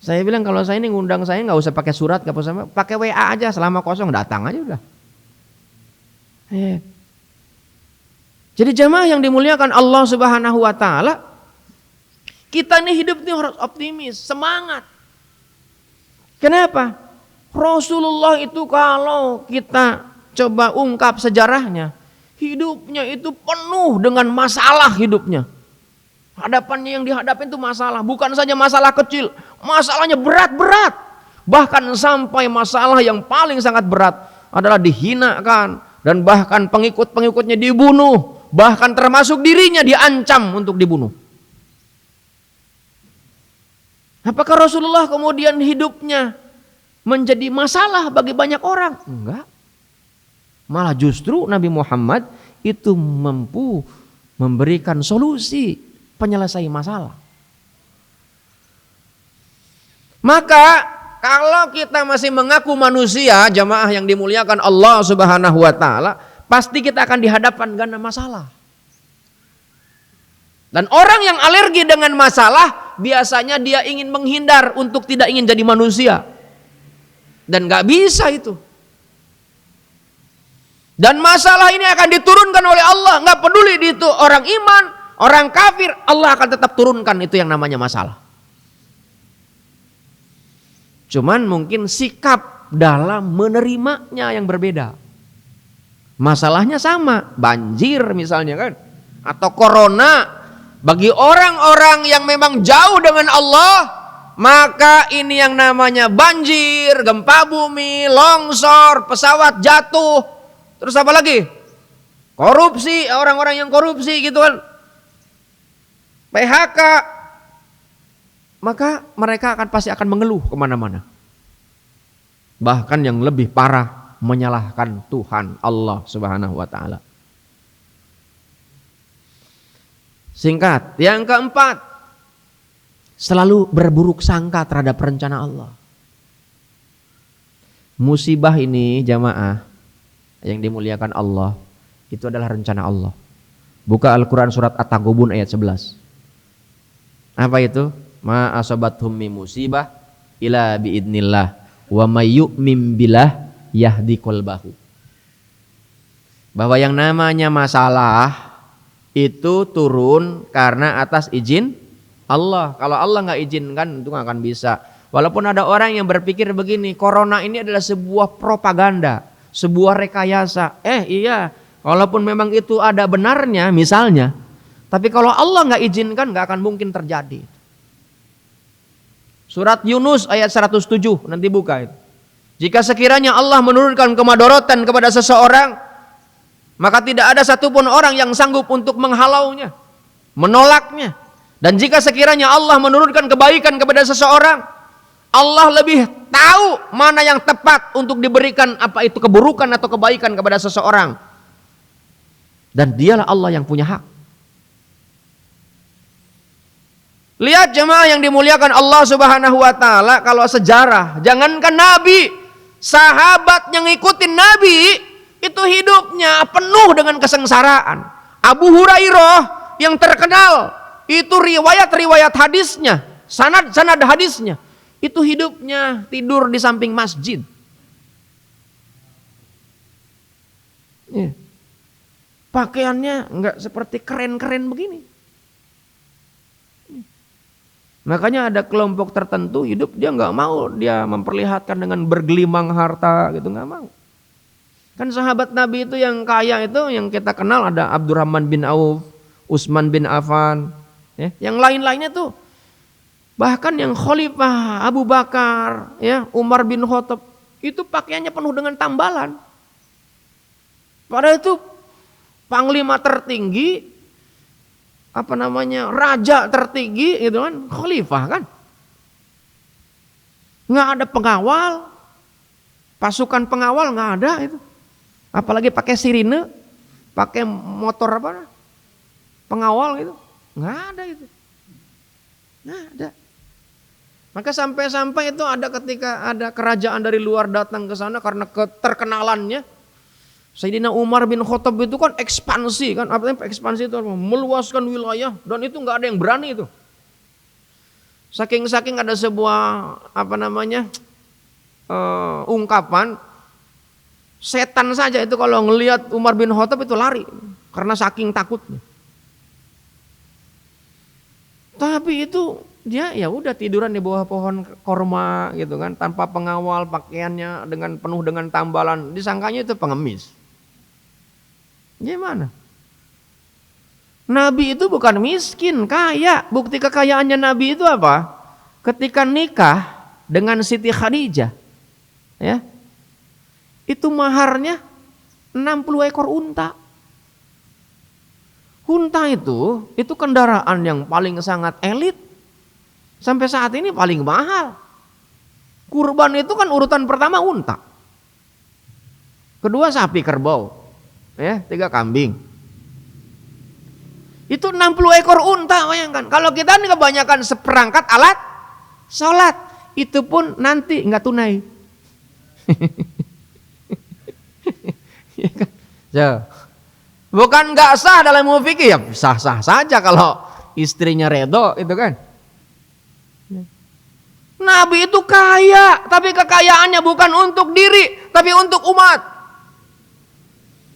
Saya bilang kalau saya ini ngundang saya nggak usah pakai surat, nggak usah pakai WA aja selama kosong datang aja udah. Jadi jemaah yang dimuliakan Allah Subhanahu wa taala, kita nih hidup nih harus optimis, semangat. Kenapa? Rasulullah itu kalau kita coba ungkap sejarahnya, hidupnya itu penuh dengan masalah hidupnya. Hadapannya yang dihadapin itu masalah, bukan saja masalah kecil, masalahnya berat-berat. Bahkan sampai masalah yang paling sangat berat adalah dihinakan dan bahkan pengikut-pengikutnya dibunuh, bahkan termasuk dirinya diancam untuk dibunuh. Apakah Rasulullah kemudian hidupnya menjadi masalah bagi banyak orang? Enggak. Malah justru Nabi Muhammad itu mampu memberikan solusi penyelesai masalah. Maka kalau kita masih mengaku manusia, jamaah yang dimuliakan Allah Subhanahu wa taala, pasti kita akan dihadapkan dengan masalah. Dan orang yang alergi dengan masalah, biasanya dia ingin menghindar untuk tidak ingin jadi manusia. Dan gak bisa itu. Dan masalah ini akan diturunkan oleh Allah. Gak peduli itu orang iman, orang kafir, Allah akan tetap turunkan itu yang namanya masalah. Cuman mungkin sikap dalam menerimanya yang berbeda. Masalahnya sama, banjir misalnya kan, atau corona. Bagi orang-orang yang memang jauh dengan Allah, maka ini yang namanya banjir, gempa bumi, longsor, pesawat jatuh, terus apa lagi? Korupsi, orang-orang yang korupsi gitu kan, PHK, maka mereka pasti akan mengeluh kemana-mana. Bahkan yang lebih parah, menyalahkan Tuhan Allah Subhanahu wa taala. Singkat, yang keempat, selalu berburuk sangka terhadap rencana Allah. Musibah ini jamaah yang dimuliakan Allah, itu adalah rencana Allah. Buka Al-Quran surat At-Taghabun ayat 11. Apa itu? Ma asabathum min musibah ila biidnillah wa may yu'min billah yahdi qalbahu. Bahwa yang namanya masalah itu turun karena atas izin Allah. Kalau Allah nggak izinkan itu nggak akan bisa. Walaupun ada orang yang berpikir begini, corona ini adalah sebuah propaganda, sebuah rekayasa. Iya, walaupun memang itu ada benarnya misalnya, tapi kalau Allah nggak izinkan nggak akan mungkin terjadi. Surat Yunus ayat 107, nanti buka itu. Jika sekiranya Allah menurunkan kemadorotan kepada seseorang, maka tidak ada satupun orang yang sanggup untuk menghalaunya, menolaknya. Dan jika sekiranya Allah menurunkan kebaikan kepada seseorang, Allah lebih tahu mana yang tepat untuk diberikan, apa itu keburukan atau kebaikan kepada seseorang. Dan dialah Allah yang punya hak. Lihat jemaah yang dimuliakan Allah Subhanahu wa taala, kalau sejarah, jangankan Nabi, sahabat yang ngikutin Nabi itu hidupnya penuh dengan kesengsaraan. Abu Hurairah yang terkenal, itu riwayat hadisnya, sanad hadisnya, itu hidupnya tidur di samping masjid. Pakaiannya enggak seperti keren-keren begini. Makanya ada kelompok tertentu hidup dia enggak mau dia memperlihatkan dengan bergelimang harta gitu, enggak mau. Kan sahabat Nabi itu yang kaya itu yang kita kenal ada Abdurrahman bin Auf, Utsman bin Affan, ya. Yang lain-lainnya tuh bahkan yang Khalifah Abu Bakar, ya, Umar bin Khattab itu pakaiannya penuh dengan tambalan. Padahal itu panglima tertinggi, raja tertinggi gitu kan, khalifah kan. Nggak ada pengawal, pasukan pengawal nggak ada itu. Apalagi pakai sirine, pakai motor pengawal gitu, nggak ada itu, nggak ada. Maka sampai-sampai itu ada ketika ada kerajaan dari luar datang ke sana karena keterkenalannya. Sayyidina Umar bin Khattab itu kan ekspansi kan, apa ekspansi itu meluaskan wilayah dan itu nggak ada yang berani itu. Saking ada sebuah ungkapan, setan saja itu kalau ngelihat Umar bin Khattab itu lari karena saking takutnya. Tapi itu dia ya udah tiduran di bawah pohon korma gitu kan, tanpa pengawal, pakaiannya penuh dengan tambalan, disangkanya itu pengemis. Gimana? Nabi itu bukan miskin, kaya. Bukti kekayaannya Nabi itu apa? Ketika nikah dengan Siti Khadijah, ya, itu maharnya 60 ekor unta. Unta itu kendaraan yang paling sangat elit. Sampai saat ini paling mahal. Kurban itu kan urutan pertama unta. Kedua sapi kerbau. Ya, 3 kambing. Itu 60 ekor unta, bayangkan. Kalau kita ini kebanyakan seperangkat alat sholat, itu pun nanti nggak tunai. Ya kan? Bukan nggak sah dalam ilmu fikih, ya sah-sah saja kalau istrinya redo, itu kan. Nabi itu kaya, tapi kekayaannya bukan untuk diri, tapi untuk umat.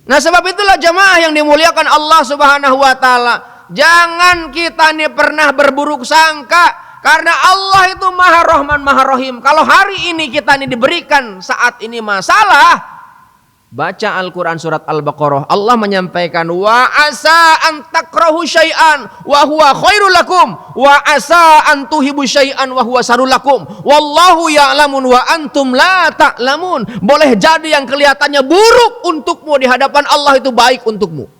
Nah, sebab itulah jamaah yang dimuliakan Allah Subhanahu wa taala, jangan kita nih pernah berburuk sangka, karena Allah itu Maha Rahman Maha Rahim. Kalau hari ini kita nih diberikan saat ini masalah, baca Al-Quran surat Al-Baqarah, Allah menyampaikan wa asa an takrahu syai'an wa huwa khairul lakum wa asa an tuhibu syai'an wa huwa sarul lakum wallahu ya'lamun wa antum la ta'lamun. Boleh jadi yang kelihatannya buruk untukmu di hadapan Allah itu baik untukmu,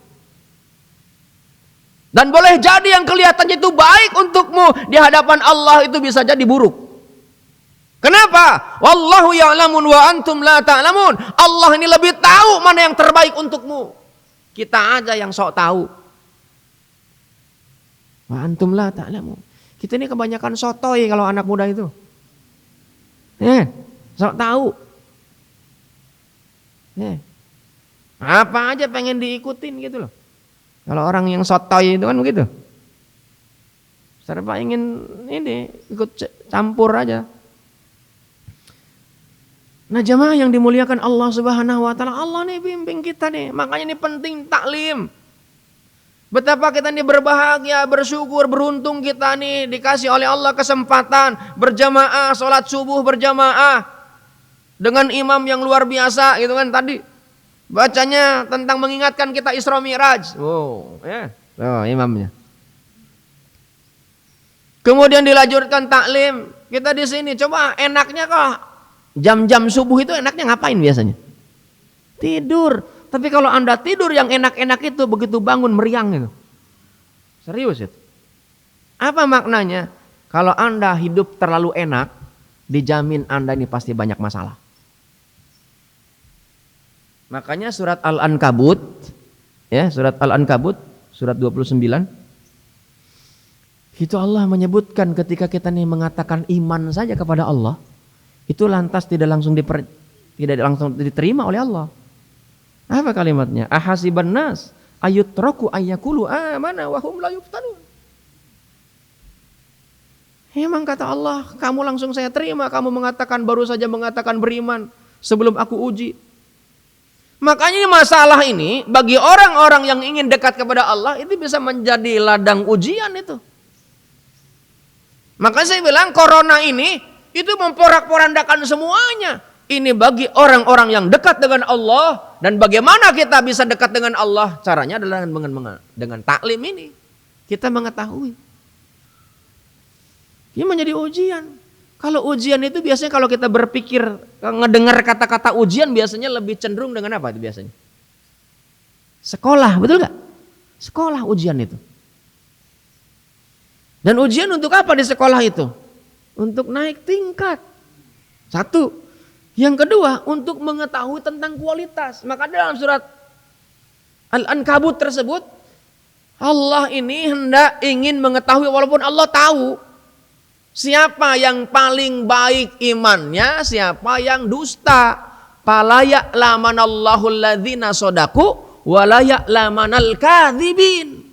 dan boleh jadi yang kelihatannya itu baik untukmu di hadapan Allah itu bisa jadi buruk. Kenapa? Wallahu ya'lamun wa antum la ta'lamun. Allah ini lebih tahu mana yang terbaik untukmu. Kita aja yang sok tahu. Wa antum la ta'lamun. Kita ini kebanyakan sotoy kalau anak muda itu. Sok tahu. Apa aja pengen diikutin gitu loh. Kalau orang yang sotoy itu kan begitu. Serba ingin ini ikut campur aja. Nah, jamaah yang dimuliakan Allah Subhanahu wa taala, Allah nih bimbing kita nih. Makanya ini penting taklim. Betapa kita nih berbahagia, bersyukur, beruntung kita nih dikasih oleh Allah kesempatan berjamaah, sholat subuh berjamaah dengan imam yang luar biasa gitu kan tadi. Bacanya tentang mengingatkan kita Isra Mi'raj. Imamnya. Kemudian dilanjutkan taklim. Kita di sini coba enaknya kok jam-jam subuh itu enaknya ngapain biasanya? Tidur. Tapi kalau Anda tidur yang enak-enak itu begitu bangun meriang itu. Serius itu. Apa maknanya? Kalau Anda hidup terlalu enak, dijamin Anda ini pasti banyak masalah. Makanya surat Al-Ankabut, ya, surat Al-Ankabut, surat 29. Itu Allah menyebutkan ketika kita nih mengatakan iman saja kepada Allah, itu lantas tidak langsung diterima oleh Allah. Apa kalimatnya? Ahasiban nas ayutraku ayyakulu amana wa hum la yuftanun. Emang kata Allah, kamu langsung saya terima, kamu mengatakan baru saja mengatakan beriman sebelum aku uji. Makanya masalah ini bagi orang-orang yang ingin dekat kepada Allah itu bisa menjadi ladang ujian itu. Maka saya bilang corona ini itu memporak-porandakan semuanya. Ini bagi orang-orang yang dekat dengan Allah. Dan bagaimana kita bisa dekat dengan Allah? Caranya adalah dengan taklim ini. Kita mengetahui. Ini menjadi ujian. Kalau ujian itu biasanya kalau kita berpikir, ngedengar kata-kata ujian biasanya lebih cenderung dengan apa itu biasanya? Sekolah, betul gak? Sekolah ujian itu. Dan ujian untuk apa di sekolah itu? Untuk naik tingkat. Satu. Yang kedua, untuk mengetahui tentang kualitas. Maka dalam surat Al-Ankabut tersebut, Allah ini hendak ingin mengetahui, walaupun Allah tahu siapa yang paling baik imannya, siapa yang dusta. Fala ya'lamanallahu alladzina shadaku wa la ya'lamanal kadzibin.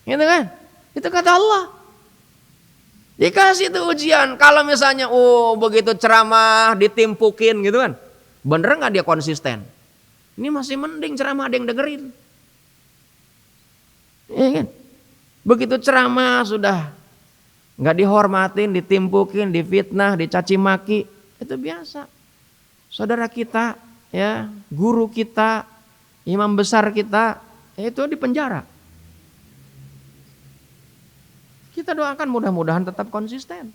Gitu kan? Itu kata Allah. Dikasih itu ujian. Kalau misalnya begitu ceramah ditimpukin gitu kan. Bener gak dia konsisten? Ini masih mending ceramah ada yang dengerin. Iya kan? Begitu ceramah sudah gak dihormatin, ditimpukin, difitnah, dicaci maki. Itu biasa. Saudara kita, ya, guru kita, imam besar kita, itu dipenjara. Kita doakan mudah-mudahan tetap konsisten.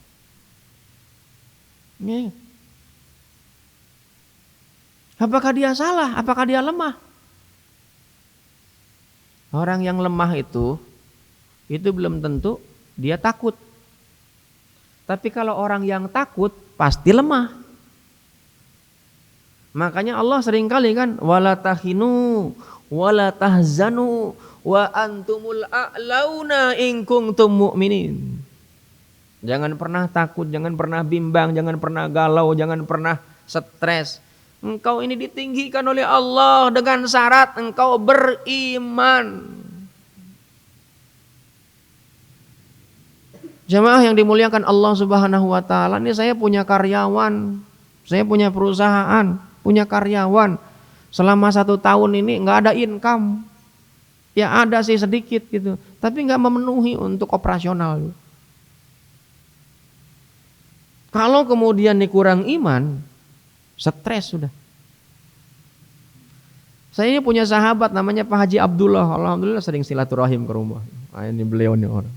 Nih. Apakah dia salah? Apakah dia lemah? Orang yang lemah itu belum tentu dia takut. Tapi kalau orang yang takut pasti lemah. Makanya Allah seringkali kan wala tahinu wala tahzanu wa antumul a'launa in kuntum mu'minin. Jangan pernah takut, jangan pernah bimbang, jangan pernah galau, jangan pernah stres. Engkau ini ditinggikan oleh Allah dengan syarat engkau beriman. Jamaah yang dimuliakan Allah Subhanahu wa taala, ini saya punya karyawan, saya punya perusahaan, punya karyawan. Selama 1 tahun ini nggak ada income. Ya ada sih sedikit gitu, tapi nggak memenuhi untuk operasional. Kalau kemudian nih kurang iman, stres sudah. Saya ini punya sahabat namanya Pak Haji Abdullah. Alhamdulillah sering silaturahim ke rumah. Ini beliau nih orang.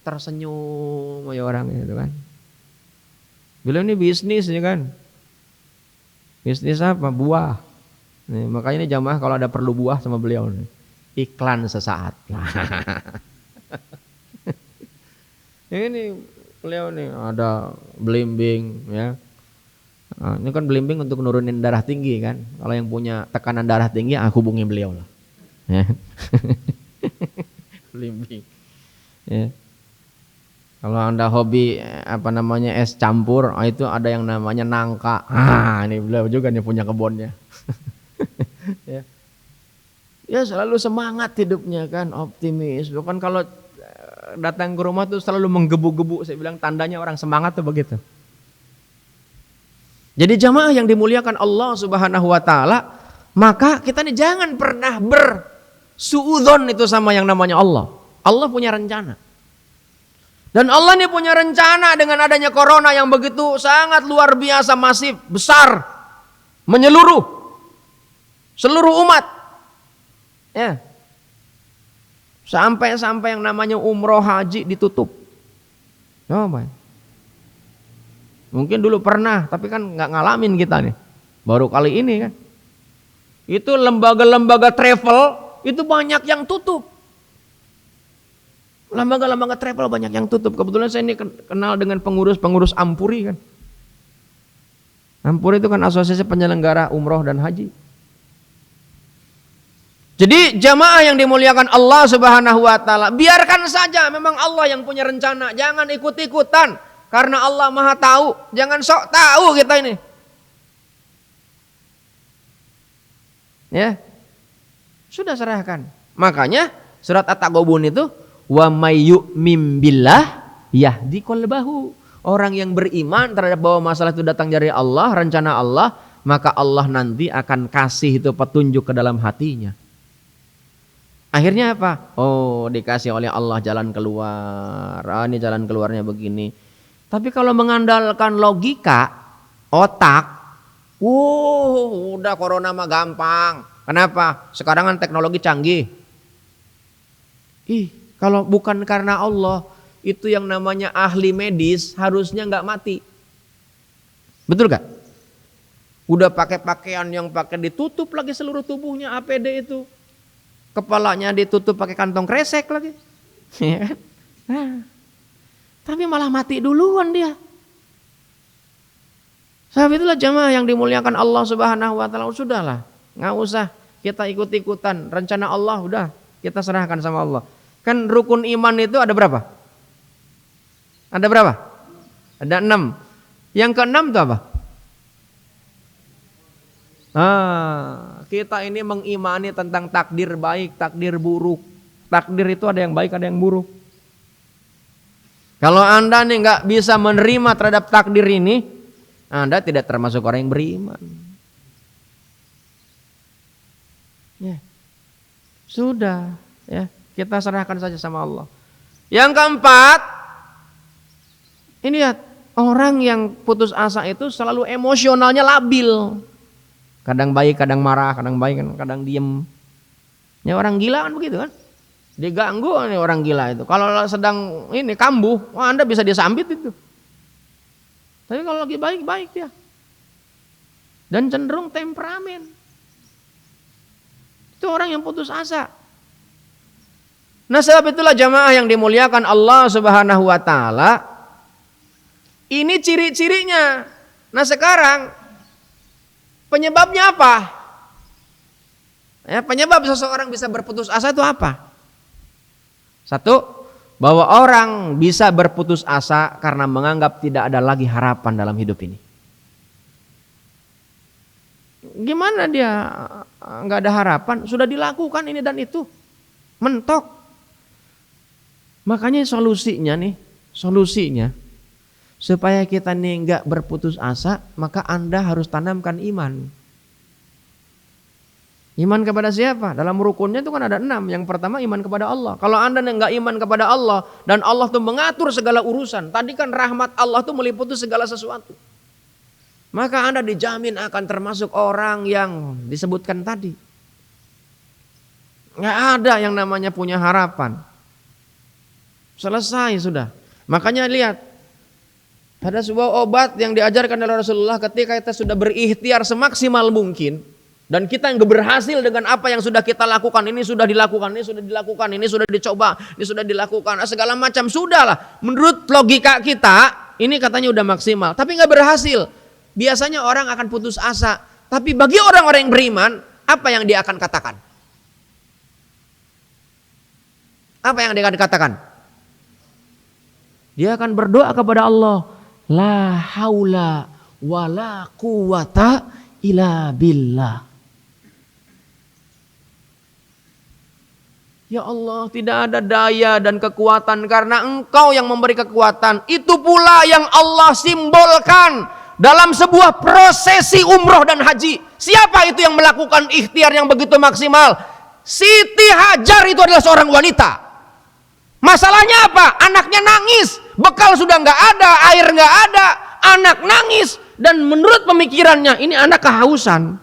Tersenyum ya orang itu kan. Beliau ini bisnis ya kan. Bisnis apa? Buah. Nih, makanya ini jamaah kalau ada perlu buah sama beliau nih. Iklan sesaat. Ini beliau nih ada belimbing ya. Nah, ini kan belimbing untuk nurunin darah tinggi kan. Kalau yang punya tekanan darah tinggi, hubungi beliau lah. Ya. Belimbing. Ya. Kalau Anda hobi es campur, itu ada yang namanya nangka. Ini beliau juga nih punya kebunnya. Ya. Ya selalu semangat hidupnya kan, optimis. Bukan kalau datang ke rumah tuh selalu menggebu-gebu. Saya bilang tandanya orang semangat tuh begitu. Jadi jamaah yang dimuliakan Allah Subhanahu wa taala, maka kita nih jangan pernah bersuudzon itu sama yang namanya Allah. Allah punya rencana. Dan Allah ini punya rencana dengan adanya corona yang begitu sangat luar biasa, masif, besar, menyeluruh seluruh umat. Ya. Sampai yang namanya umroh haji ditutup. Coba. Mungkin dulu pernah, tapi kan nggak ngalamin kita nih. Baru kali ini kan. Itu lembaga-lembaga travel itu banyak yang tutup. Lembaga-lembaga travel banyak yang tutup. Kebetulan saya ini kenal dengan pengurus Ampuri kan. Ampuri itu kan asosiasi penyelenggara umroh dan haji. Jadi jamaah yang dimuliakan Allah Subhanahu wa taala, biarkan saja memang Allah yang punya rencana, jangan ikut-ikutan karena Allah Maha tahu, jangan sok tahu kita ini. Ya. Sudah serahkan. Makanya surat At-Taghabun itu wa may yu'min billah yahdi qalbahu. Orang yang beriman terhadap bahwa masalah itu datang dari Allah, rencana Allah, maka Allah nanti akan kasih itu petunjuk ke dalam hatinya. Akhirnya apa? Oh, dikasih oleh Allah jalan keluar. Ini jalan keluarnya begini. Tapi kalau mengandalkan logika, otak, udah corona mah gampang. Kenapa? Sekarang kan teknologi canggih. Kalau bukan karena Allah, itu yang namanya ahli medis harusnya nggak mati. Betul gak? Udah pakai pakaian yang pakai ditutup lagi seluruh tubuhnya, APD itu. Kepalanya ditutup pakai kantong kresek lagi. Tapi malah mati duluan dia. Sebab itulah jamaah yang dimuliakan Allah Subhanahu wa taala, sudahlah, enggak usah kita ikut-ikutan. Rencana Allah udah kita serahkan sama Allah. Kan rukun iman itu ada berapa? Ada berapa? Ada 6. Yang ke-6 itu apa? Kita ini mengimani tentang takdir baik, takdir buruk. Takdir itu ada yang baik, ada yang buruk. Kalau Anda nih nggak bisa menerima terhadap takdir ini, Anda tidak termasuk orang yang beriman. Ya. Sudah, ya, kita serahkan saja sama Allah. Yang keempat, ini lihat, orang yang putus asa itu selalu emosionalnya labil. Kadang baik, kadang marah, kadang baik, kadang diem. Ya orang gila kan begitu kan. Diganggu nih orang gila itu. Kalau sedang ini kambuh, Anda bisa disambit itu. Tapi kalau lagi baik-baik dia. Dan cenderung temperamen. Itu orang yang putus asa. Nah sebab itulah jamaah yang dimuliakan Allah Subhanahu wa taala. Ini ciri-cirinya. Nah sekarang penyebabnya apa? Ya, penyebab seseorang bisa berputus asa itu apa? Satu, bahwa orang bisa berputus asa karena menganggap tidak ada lagi harapan dalam hidup ini. Gimana dia nggak ada harapan? Sudah dilakukan ini dan itu, mentok. Makanya solusinya supaya kita nih nggak berputus asa, maka Anda harus tanamkan iman. Iman kepada siapa? Dalam rukunnya itu kan ada 6. Yang pertama iman kepada Allah. Kalau Anda nggak iman kepada Allah dan Allah tuh mengatur segala urusan, tadi kan rahmat Allah tuh meliputi segala sesuatu, maka Anda dijamin akan termasuk orang yang disebutkan tadi. Nggak ada yang namanya punya harapan. Selesai sudah. Makanya lihat, ada sebuah obat yang diajarkan oleh Rasulullah ketika kita sudah berikhtiar semaksimal mungkin, dan kita yang berhasil dengan apa yang sudah kita lakukan, ini sudah dilakukan, ini sudah dilakukan, ini sudah dicoba, ini sudah dilakukan, segala macam sudahlah. Menurut logika kita, ini katanya udah maksimal, tapi nggak berhasil. Biasanya orang akan putus asa. Tapi bagi orang-orang yang beriman, apa yang dia akan katakan? Apa yang dia akan katakan? Dia akan berdoa kepada Allah, la haula wala quwata illa billah. Ya Allah, tidak ada daya dan kekuatan karena Engkau yang memberi kekuatan. Itu pula yang Allah simbolkan dalam sebuah prosesi umroh dan haji. Siapa itu yang melakukan ikhtiar yang begitu maksimal? Siti Hajar itu adalah seorang wanita. Masalahnya apa? Anaknya nangis, bekal sudah nggak ada, air nggak ada, anak nangis, dan menurut pemikirannya ini anak kehausan.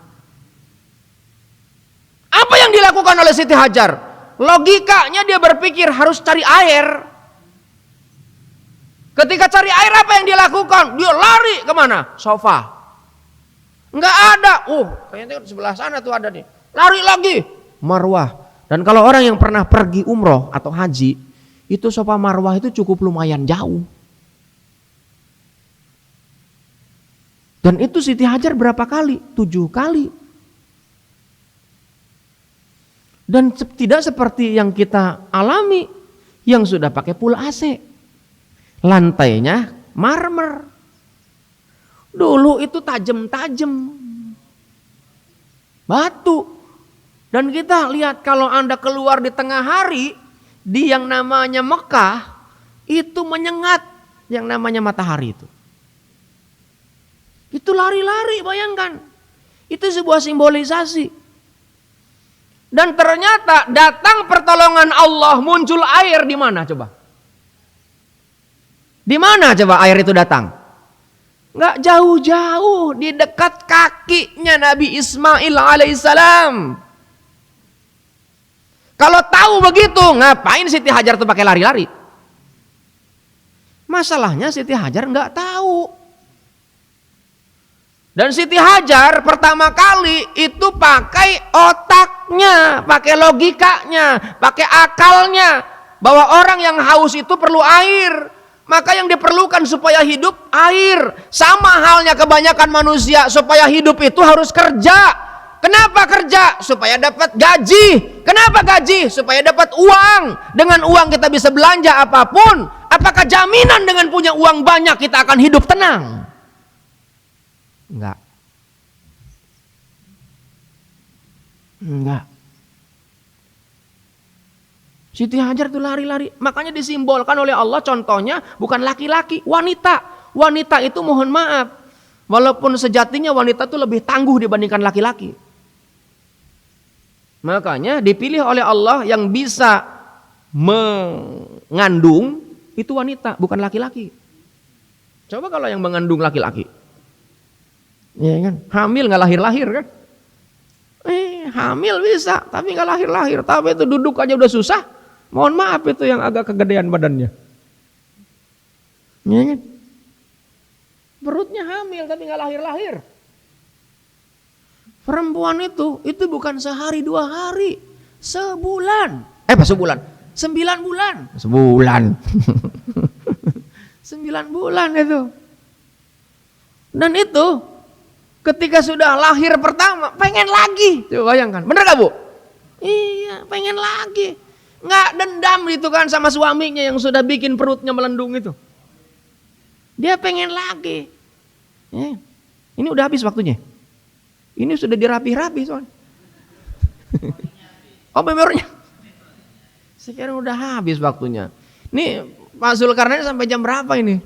Apa yang dilakukan oleh Siti Hajar? Logikanya dia berpikir harus cari air. Ketika cari air apa yang dia lakukan? Dia lari kemana? Sofa. Nggak ada. Kayaknya sebelah sana tuh ada nih. Lari lagi. Marwah. Dan kalau orang yang pernah pergi umroh atau haji, itu sofa Marwah itu cukup lumayan jauh. Dan itu Siti Hajar berapa kali? 7 kali. Dan tidak seperti yang kita alami yang sudah pakai full AC. Lantainya marmer. Dulu itu tajam-tajam. Batu. Dan kita lihat kalau Anda keluar di tengah hari, di yang namanya Mekah, itu menyengat yang namanya matahari itu. Itu lari-lari, bayangkan. Itu sebuah simbolisasi. Dan ternyata datang pertolongan Allah, muncul air di mana coba? Di mana coba air itu datang? Nggak jauh-jauh, di dekat kakinya Nabi Ismail alaihissalam. Kalau tahu begitu, ngapain Siti Hajar tuh pakai lari-lari? Masalahnya Siti Hajar nggak tahu. Dan Siti Hajar pertama kali itu pakai otaknya, pakai logikanya, pakai akalnya, bahwa orang yang haus itu perlu air. Maka yang diperlukan supaya hidup air. Sama halnya kebanyakan manusia, supaya hidup itu harus kerja. Kenapa kerja? Supaya dapat gaji. Kenapa gaji? Supaya dapat uang. Dengan uang kita bisa belanja apapun. Apakah jaminan dengan punya uang banyak kita akan hidup tenang? Enggak. Siti Hajar itu lari-lari. Makanya disimbolkan oleh Allah, contohnya bukan laki-laki, wanita. Wanita itu mohon maaf, walaupun sejatinya wanita itu lebih tangguh dibandingkan laki-laki. Makanya dipilih oleh Allah yang bisa mengandung itu wanita, bukan laki-laki. Coba kalau yang mengandung laki-laki, ya kan, hamil nggak lahir-lahir kan? Hamil bisa, tapi nggak lahir-lahir. Tapi itu duduk aja udah susah. Mohon maaf itu yang agak kegedean badannya. Ya kan? Perutnya hamil tapi nggak lahir-lahir. Perempuan itu bukan sehari 2 hari, sebulan. Pas sebulan, 9 bulan. Sebulan. 9 bulan itu. Dan itu ketika sudah lahir pertama pengen lagi. Coba bayangkan, bener gak Bu? Iya, pengen lagi. Nggak dendam itu kan sama suaminya yang sudah bikin perutnya melendung itu. Dia pengen lagi. Ini udah habis waktunya. Ini sudah dirapi-rapi soalnya. Oh, memorinya. Sekarang udah habis waktunya. Nih Pak Zulkarnain sampai jam berapa ini?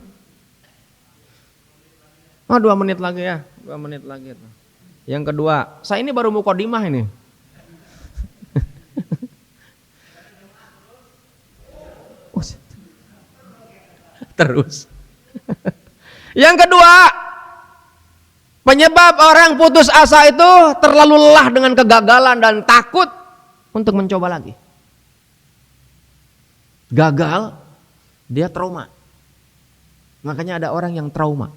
Oh, 2 menit lagi ya. 2 menit lagi. Yang kedua, saya ini baru mukadimah ini. Terus. Yang kedua, penyebab orang putus asa itu terlalu lelah dengan kegagalan dan takut untuk mencoba lagi. Gagal, dia trauma. Makanya ada orang yang trauma.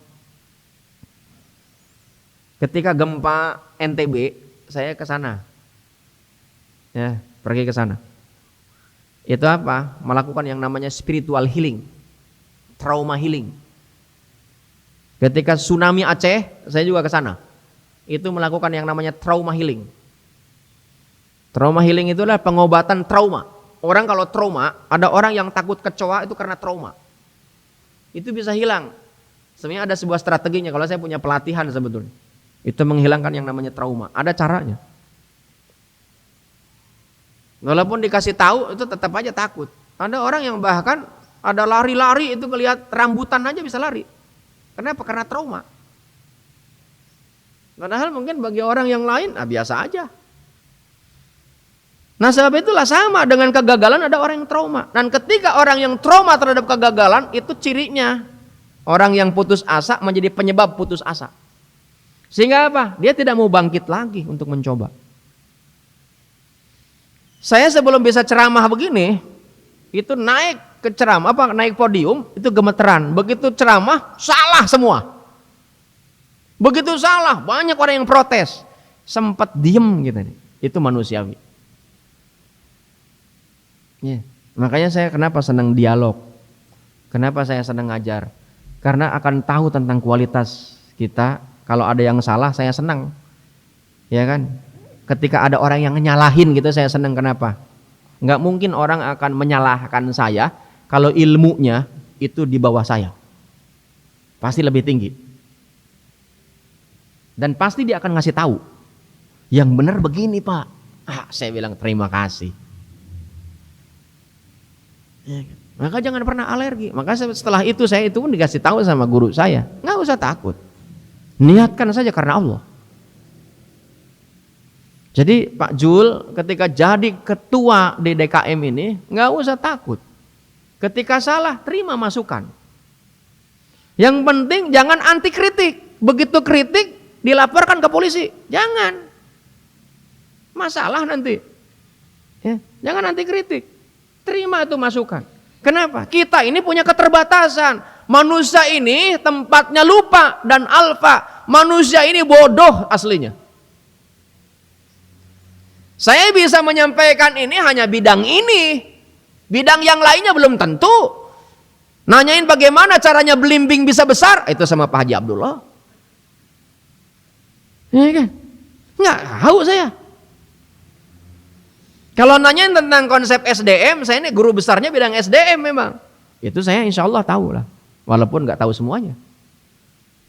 Ketika gempa NTB, saya ke sana. Ya, pergi ke sana. Itu apa? Melakukan yang namanya spiritual healing. Trauma healing. Ketika tsunami Aceh, saya juga ke sana. Itu melakukan yang namanya trauma healing. Trauma healing itu adalah pengobatan trauma. Orang kalau trauma, ada orang yang takut kecoa itu karena trauma. Itu bisa hilang. Sebenarnya ada sebuah strateginya, kalau saya punya pelatihan sebetulnya. Itu menghilangkan yang namanya trauma. Ada caranya. Walaupun dikasih tahu, itu tetap aja takut. Ada orang yang bahkan ada lari-lari itu ngelihat rambutan aja bisa lari. Kenapa? Karena trauma. Padahal mungkin bagi orang yang lain biasa aja. Nah, sebab itulah sama dengan kegagalan ada orang yang trauma. Dan ketika orang yang trauma terhadap kegagalan itu cirinya orang yang putus asa menjadi penyebab putus asa. Sehingga apa? Dia tidak mau bangkit lagi untuk mencoba. Saya sebelum bisa ceramah begini, itu naik ke ceramah, naik podium, itu gemeteran. Begitu ceramah, salah semua. Begitu salah, banyak orang yang protes. Sempat diem gitu. Itu manusiawi. Ya. Makanya saya kenapa senang dialog. Kenapa saya senang ngajar. Karena akan tahu tentang kualitas kita. Kalau ada yang salah, saya senang. Ya kan? Ketika ada orang yang nyalahin gitu, saya senang. Kenapa? Nggak mungkin orang akan menyalahkan saya kalau ilmunya itu di bawah saya. Pasti lebih tinggi. Dan pasti dia akan ngasih tahu. Yang benar begini, Pak. Saya bilang terima kasih. Maka jangan pernah alergi. Maka setelah itu saya itu pun dikasih tahu sama guru saya. Nggak usah takut. Niatkan saja karena Allah. Jadi Pak Jul ketika jadi ketua di DKM ini nggak usah takut. Ketika salah terima masukan. Yang penting jangan anti kritik. Begitu kritik dilaporkan ke polisi. Jangan. Masalah nanti. Ya, jangan anti kritik. Terima itu masukan. Kenapa? Kita ini punya keterbatasan. Manusia ini tempatnya lupa dan alfa. Manusia ini bodoh aslinya. Saya bisa menyampaikan ini hanya bidang ini. Bidang yang lainnya belum tentu. Nanyain bagaimana caranya belimbing bisa besar, itu sama Pak Haji Abdullah. Ya kan? Nggak tahu saya. Kalau nanyain tentang konsep SDM, saya ini guru besarnya bidang SDM memang. Itu saya insya Allah tahu lah. Walaupun nggak tahu semuanya.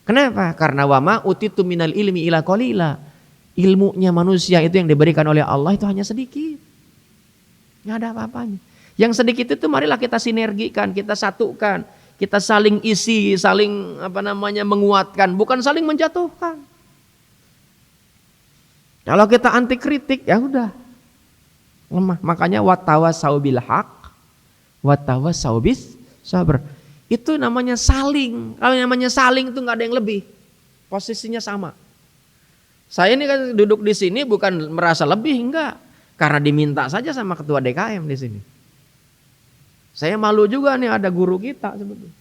Kenapa? Karena wama utitu minal ilmi ila qalila. Ilmunya manusia itu yang diberikan oleh Allah itu hanya sedikit. Nggak ada apa-apanya. Yang sedikit itu marilah kita sinergikan, kita satukan, kita saling isi, saling menguatkan, bukan saling menjatuhkan. Kalau kita anti kritik ya udah lemah. Makanya watawasau bil haq, watawasau bis sabr. Itu namanya saling. Kalau namanya saling itu nggak ada yang lebih. Posisinya sama. Saya ini kan duduk di sini bukan merasa lebih, enggak. Karena diminta saja sama ketua DKM di sini. Saya malu juga nih ada guru kita sebetulnya.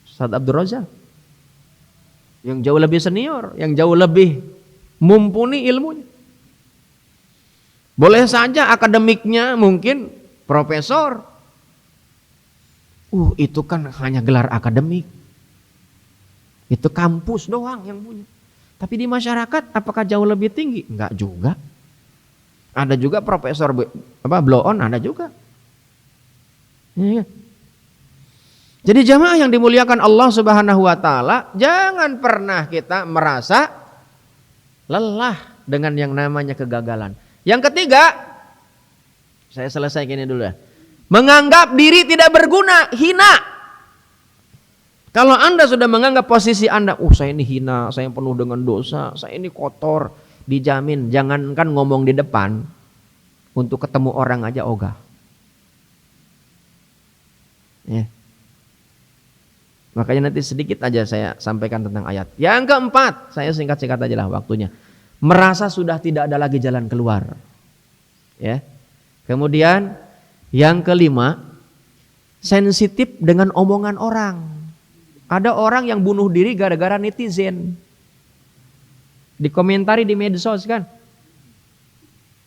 Ustaz Abdul Razak. Yang jauh lebih senior, yang jauh lebih mumpuni ilmunya. Boleh saja akademiknya mungkin profesor. Itu kan hanya gelar akademik. Itu kampus doang yang punya. Tapi di masyarakat apakah jauh lebih tinggi? Enggak juga. Ada juga profesor blow on, ada juga. Ya. Jadi jamaah yang dimuliakan Allah Subhanahu wa taala, jangan pernah kita merasa lelah dengan yang namanya kegagalan. Yang ketiga, saya selesai gini dulu ya. Menganggap diri tidak berguna, hina. Kalau Anda sudah menganggap posisi Anda, saya ini hina, saya penuh dengan dosa, saya ini kotor, dijamin jangankan ngomong di depan, untuk ketemu orang aja ogah. Ya. Makanya nanti sedikit aja saya sampaikan tentang ayat. Yang keempat, saya singkat-singkat aja lah waktunya. Merasa sudah tidak ada lagi jalan keluar. Ya. Kemudian yang kelima, sensitif dengan omongan orang. Ada orang yang bunuh diri gara-gara netizen. Dikomentari di medsos kan.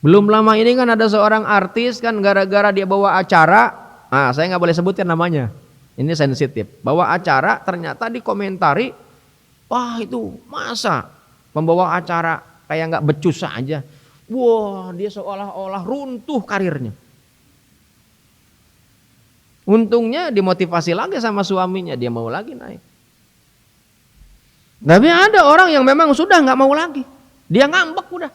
Belum lama ini kan ada seorang artis kan gara-gara dia bawa acara. Saya nggak boleh sebutin namanya. Ini sensitif. Bawa acara ternyata dikomentari, wah itu masa pembawa acara kayak nggak becus aja. Wah dia seolah-olah runtuh karirnya. Untungnya dimotivasi lagi sama suaminya, dia mau lagi naik. Tapi ada orang yang memang sudah nggak mau lagi, dia ngambek udah.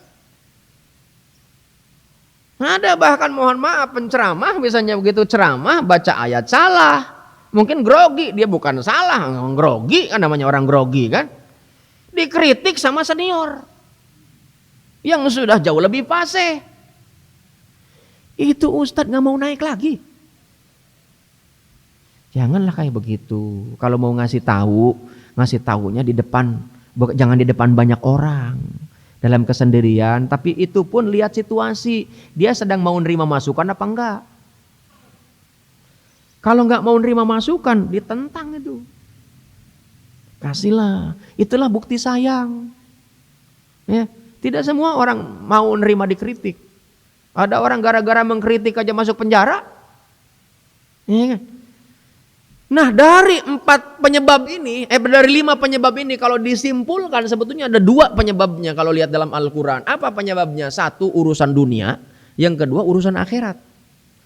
Ada bahkan mohon maaf penceramah misalnya begitu ceramah baca ayat salah. Mungkin grogi, dia bukan salah, grogi kan namanya orang grogi kan. Dikritik sama senior yang sudah jauh lebih fase. Itu ustadz gak mau naik lagi. Janganlah kayak begitu. Kalau mau ngasih tahunya di depan, jangan di depan banyak orang. Dalam kesendirian, tapi itu pun lihat situasi. Dia sedang mau nerima masukan apa enggak. Kalau nggak mau nerima masukan, ditentang itu. Kasihlah, itulah bukti sayang. Ya, tidak semua orang mau nerima dikritik. Ada orang gara-gara mengkritik aja masuk penjara. Ya. Nah dari 5 penyebab ini kalau disimpulkan sebetulnya ada 2 penyebabnya kalau lihat dalam Al-Quran. Apa penyebabnya? 1 urusan dunia, yang kedua urusan akhirat.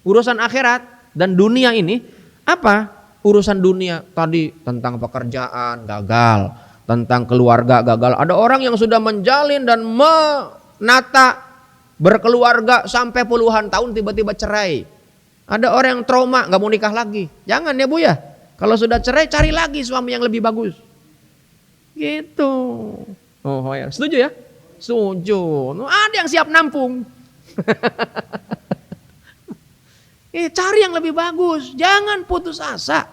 Urusan akhirat dan dunia ini apa? Urusan dunia tadi tentang pekerjaan gagal, tentang keluarga gagal. Ada orang yang sudah menjalin dan menata berkeluarga sampai puluhan tahun tiba-tiba cerai. Ada orang yang trauma nggak mau nikah lagi. Jangan ya Bu ya. Kalau sudah cerai cari lagi suami yang lebih bagus. Gitu. Oh ya, setuju ya? Setuju. Ada yang siap nampung. Cari yang lebih bagus, jangan putus asa.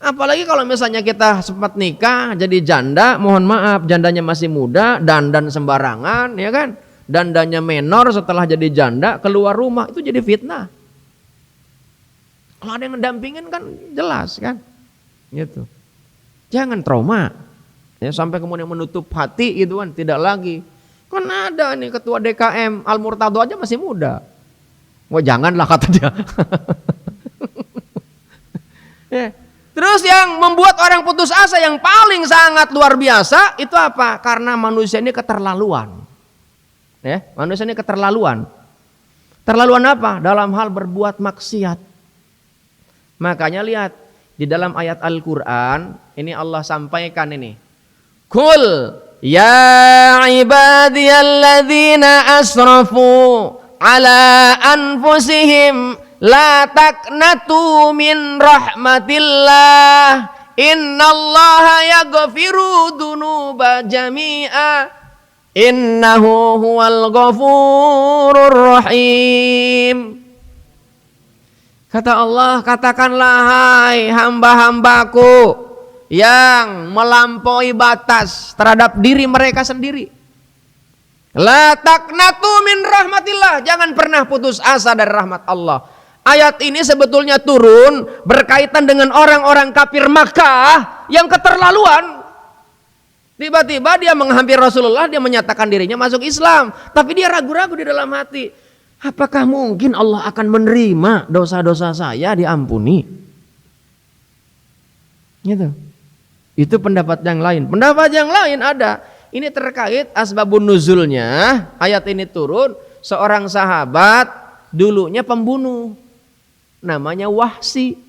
Apalagi kalau misalnya kita sempat nikah jadi janda, mohon maaf jandanya masih muda, dandan sembarangan ya kan. Dandanya menor setelah jadi janda keluar rumah itu jadi fitnah. Kalau ada yang mendampingin kan jelas kan. Gitu. Jangan trauma. Ya sampai kemudian menutup hati gitu kan, tidak lagi. Kan ada nih ketua DKM Al Murtado aja masih muda. Wah janganlah kata dia. Ya. Terus yang membuat orang putus asa yang paling sangat luar biasa itu apa? Karena manusia ini keterlaluan. Ya, manusia ini keterlaluan. Terlaluan apa? Dalam hal berbuat maksiat. Makanya lihat di dalam ayat Al-Qur'an ini Allah sampaikan ini. Qul ya ibadiyalladzina asrafu ala anfusihim la taqnatu min rahmatillah innallaha yaghfiru dzunuba jami'a innahu huwal ghafurur rahim. Kata Allah, katakanlah hai hamba-hambaku yang melampaui batas terhadap diri mereka sendiri. La taqnatu min rahmatillah, jangan pernah putus asa dari rahmat Allah. Ayat ini sebetulnya turun berkaitan dengan orang-orang kafir Makkah yang keterlaluan. Tiba-tiba dia menghampiri Rasulullah, dia menyatakan dirinya masuk Islam, tapi dia ragu-ragu di dalam hati. Apakah mungkin Allah akan menerima dosa-dosa saya diampuni? Gitu. Itu pendapat yang lain. Pendapat yang lain ada. Ini terkait asbabun nuzulnya, ayat ini turun seorang sahabat dulunya pembunuh. Namanya Wahsy.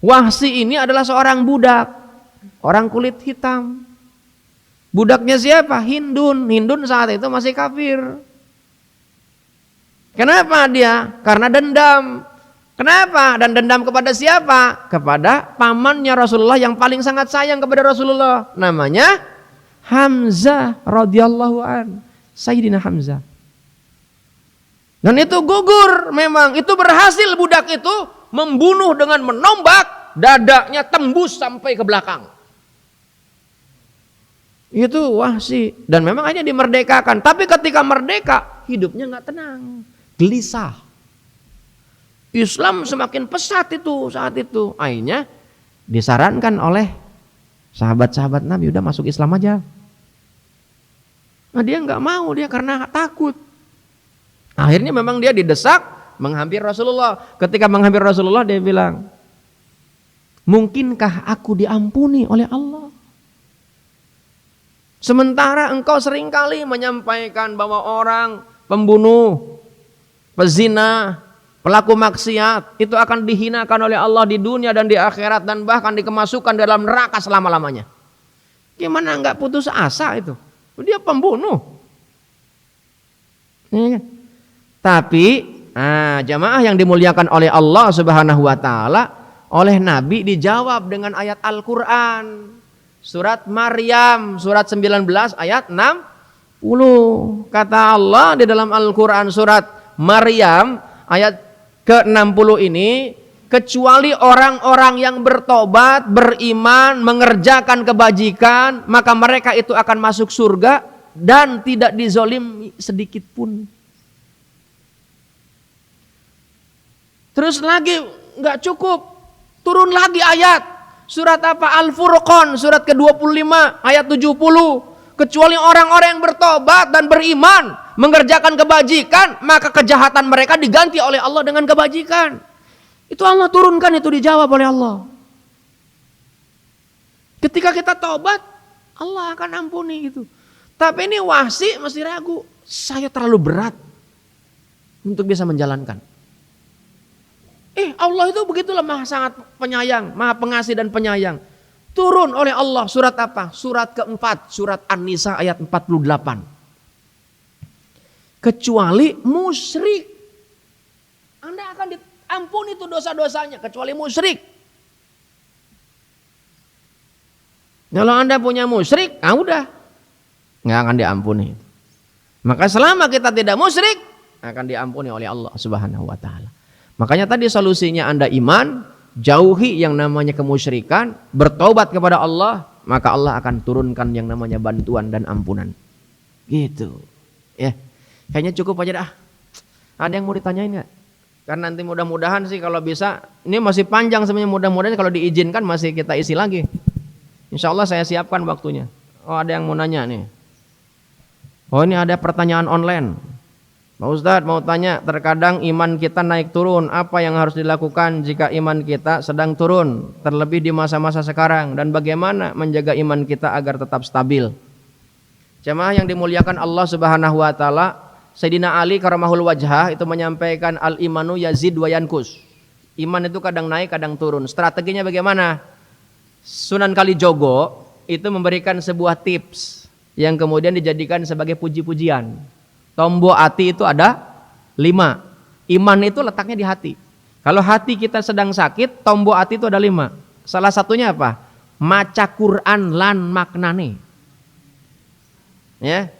Wahsy ini adalah seorang budak, orang kulit hitam. Budaknya siapa? Hindun. Hindun saat itu masih kafir. Kenapa dia? Karena dendam. Kenapa? Dan dendam kepada siapa? Kepada pamannya Rasulullah yang paling sangat sayang kepada Rasulullah. Namanya Hamzah radhiyallahu an. Sayyidina Hamzah. Dan itu gugur memang. Itu berhasil budak itu membunuh dengan menombak, dadanya tembus sampai ke belakang. Itu Wahsy. Dan memang hanya dimerdekakan. Tapi ketika merdeka, hidupnya nggak tenang, gelisah. Islam semakin pesat itu saat itu. Akhirnya disarankan oleh sahabat-sahabat Nabi, udah masuk Islam aja. Nah dia nggak mau, dia karena takut. Akhirnya memang dia didesak menghampiri Rasulullah. Ketika menghampiri Rasulullah dia bilang, mungkinkah aku diampuni oleh Allah? Sementara engkau seringkali menyampaikan bahwa orang pembunuh, pezina, pelaku maksiat itu akan dihinakan oleh Allah di dunia dan di akhirat dan bahkan dikemasukkan dalam neraka selama-lamanya. Gimana enggak putus asa itu? Dia pembunuh. Ya kan? Tapi jamaah yang dimuliakan oleh Allah Subhanahu wa taala, oleh Nabi dijawab dengan ayat Al-Qur'an. Surat Maryam, surat 19 ayat 60. Kata Allah di dalam Al-Qur'an surat Maryam ayat ke-60 ini, kecuali orang-orang yang bertobat, beriman, mengerjakan kebajikan, maka mereka itu akan masuk surga dan tidak dizolim sedikit pun. Terus lagi nggak cukup, turun lagi ayat. Surat apa? Al-Furqan, surat ke-25 ayat 70. Kecuali orang-orang yang bertobat dan beriman, mengerjakan kebajikan, maka kejahatan mereka diganti oleh Allah dengan kebajikan. Itu Allah turunkan, itu dijawab oleh Allah. Ketika kita tobat, Allah akan ampuni itu. Tapi ini Wahsy masih ragu, saya terlalu berat untuk bisa menjalankan. Allah itu begitulah maha sangat penyayang, maha pengasih dan penyayang. Turun oleh Allah surat apa? Surat keempat, surat An-Nisa ayat 48. Kecuali musyrik, Anda akan diampuni itu dosa-dosanya, kecuali musyrik. Kalau Anda punya musyrik, udah nggak akan diampuni. Maka selama kita tidak musyrik, akan diampuni oleh Allah Subhanahu wa taala. Makanya tadi solusinya Anda iman, jauhi yang namanya kemusyrikan, bertobat kepada Allah, maka Allah akan turunkan yang namanya bantuan dan ampunan. Gitu. Ya. Kayaknya cukup aja dah. Ada yang mau ditanyain nggak? Karena nanti mudah-mudahan sih kalau bisa, ini masih panjang sebenarnya, mudah-mudahan kalau diizinkan masih kita isi lagi. Insya Allah saya siapkan waktunya. Oh ada yang mau nanya nih. Oh ini ada pertanyaan online. Pak Ustadz mau tanya, terkadang iman kita naik turun, apa yang harus dilakukan jika iman kita sedang turun, terlebih di masa-masa sekarang, dan bagaimana menjaga iman kita agar tetap stabil? Jemaah yang dimuliakan Allah Subhanahu wa taala, Sayyidina Ali karamahul wajhah itu menyampaikan al-imanu yazid wa yankus. Iman itu kadang naik, kadang turun. Strateginya bagaimana? Sunan Kalijogo itu memberikan sebuah tips yang kemudian dijadikan sebagai puji-pujian. Tombol hati itu ada 5. Iman itu letaknya di hati. Kalau hati kita sedang sakit, tombol hati itu ada 5. Salah satunya apa? Maca Quran lan maknane. Ya.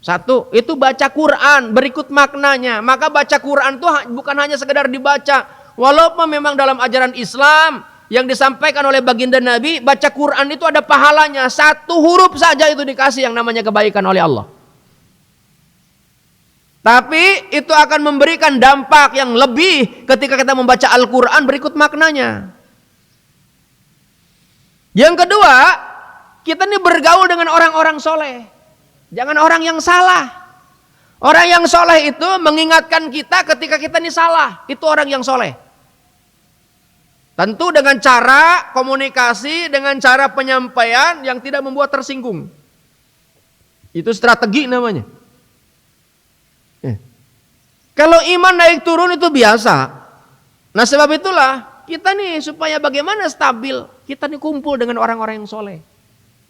1, itu baca Quran berikut maknanya. Maka baca Quran itu bukan hanya sekedar dibaca. Walaupun memang dalam ajaran Islam yang disampaikan oleh baginda Nabi, baca Quran itu ada pahalanya. 1 huruf saja itu dikasih yang namanya kebaikan oleh Allah. Tapi itu akan memberikan dampak yang lebih ketika kita membaca Al-Quran berikut maknanya. Yang kedua, kita ini bergaul dengan orang-orang soleh. Jangan orang yang salah. Orang yang soleh itu mengingatkan kita ketika kita ini salah. Itu orang yang soleh. Tentu dengan cara komunikasi, dengan cara penyampaian yang tidak membuat tersinggung. Itu strategi namanya. Kalau iman naik turun itu biasa. Nah sebab itulah kita nih supaya bagaimana stabil, kita nih kumpul dengan orang-orang yang soleh.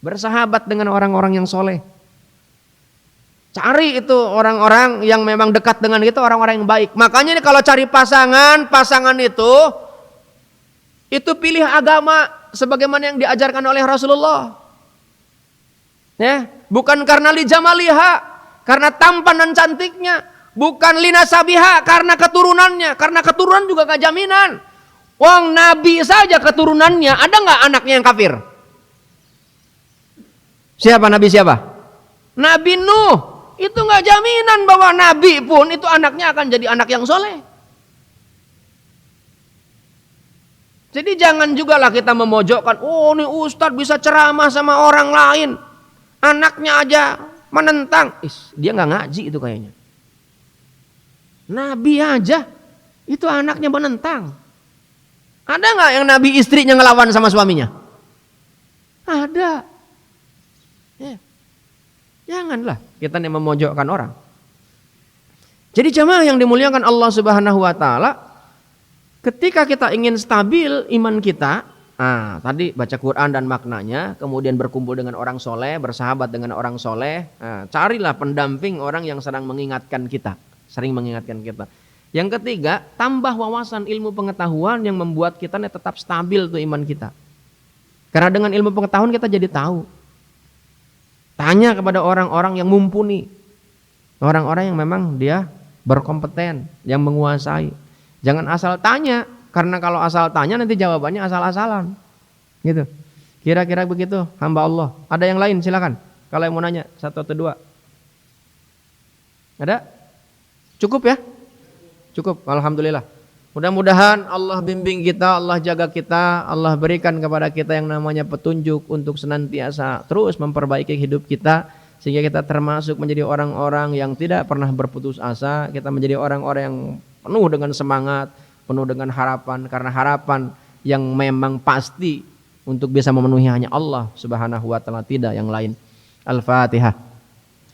Bersahabat dengan orang-orang yang soleh. Cari itu orang-orang yang memang dekat dengan kita, orang-orang yang baik. Makanya nih kalau cari pasangan itu pilih agama sebagaimana yang diajarkan oleh Rasulullah. Ya, bukan karena li jamaliha, karena tampan dan cantiknya, bukan lina sabiha karena keturunannya, karena keturunan juga gak jaminan. Wong Nabi saja keturunannya, ada nggak anaknya yang kafir? Siapa Nabi siapa? Nabi Nuh. Itu nggak jaminan bahwa Nabi pun itu anaknya akan jadi anak yang soleh. Jadi jangan juga lah kita memojokkan, oh ini ustadz bisa ceramah sama orang lain, anaknya aja menentang. Dia nggak ngaji itu kayaknya. Nabi aja itu anaknya menentang. Ada nggak yang Nabi istrinya ngelawan sama suaminya? Ada. Ya. Janganlah kita nih memojokkan orang. Jadi jamaah yang dimuliakan Allah Subhanahu wa taala, ketika kita ingin stabil iman kita, tadi baca Quran dan maknanya, kemudian berkumpul dengan orang soleh, bersahabat dengan orang soleh, carilah pendamping orang yang sering mengingatkan kita. Yang ketiga, tambah wawasan ilmu pengetahuan yang membuat kita nih tetap stabil tuh iman kita. Karena dengan ilmu pengetahuan kita jadi tahu. Tanya kepada orang-orang yang mumpuni, orang-orang yang memang dia berkompeten, yang menguasai. Jangan asal tanya, karena kalau asal tanya nanti jawabannya asal-asalan. Gitu. Kira-kira begitu hamba Allah. Ada yang lain silakan. Kalau yang mau nanya, satu atau dua. Ada? Cukup ya? Cukup, alhamdulillah. Mudah-mudahan Allah bimbing kita, Allah jaga kita, Allah berikan kepada kita yang namanya petunjuk untuk senantiasa terus memperbaiki hidup kita, sehingga kita termasuk menjadi orang-orang yang tidak pernah berputus asa. Kita menjadi orang-orang yang penuh dengan semangat, penuh dengan harapan, karena harapan yang memang pasti untuk bisa memenuhi hanya Allah Subhanahu wa taala, tidak yang lain. Al-Fatihah.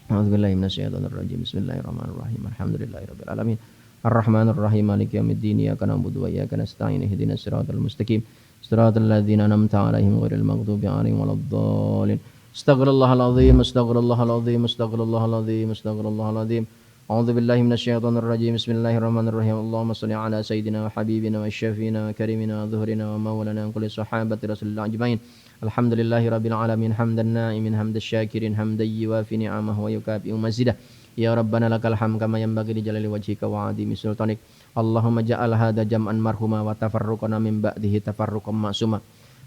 A'udzubillahi minasyaitonirrajim. Bismillahirrahmanirrahim. Alhamdulillahirabbil alamin. Ar-Rahmanir Rahim. Maliki yaumiddin. Iyyaka na'budu wa iyyaka nasta'in. Ihdinas siratal mustaqim. Siratal ladzina an'amta 'alaihim ghairil maghdubi 'alaihim waladdallin. Astaghfirullahal azim. Astaghfirullahal azim. Astaghfirullahal azim. Astaghfirullahal azim. A'udzu billahi minasyaitonir rajim. Bismillahirrahmanirrahim. Allahumma shalli 'ala sayyidina wa habibina wa syafiina wa karimina wa dhuhrina wa maulana kulli sahabati rasulillah ajmain. Alhamdulillahi rabbil alamin. Hamdan na'imin hamdash syakirin hamdan yuwafi ni'amahu wa yukafi'u mazidah. Ya Rabbana lakal hamd kama yanbaghi li jalali wajhika wa 'azimi sultanik. Allahumma ja'al hadza jam'an marhuma wa tafarruqana min ba'dihi tafarruqan ma'suma.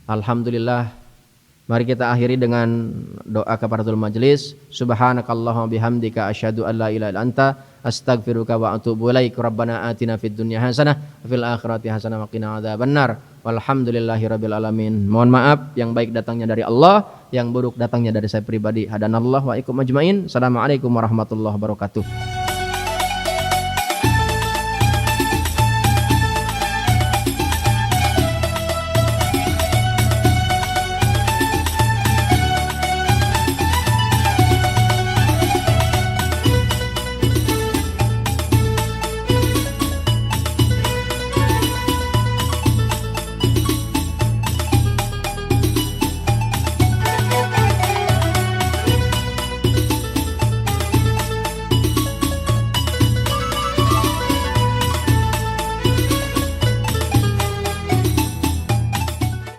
Alhamdulillah. Mari kita akhiri dengan doa kafaratul majelis. Subhanakallahumma bihamdika asyhadu an la ilaha illa anta astaghfiruka wa atubu ilaik. Rabbana atina fid dunya hasanah wa fil akhirati hasanah wa qina adzabannar. Walhamdulillahirabbil alamin. Mohon maaf yang baik datangnya dari Allah, yang buruk datangnya dari saya pribadi. Hadanallahu wa ikum ajmain. Assalamualaikum warahmatullahi wabarakatuh.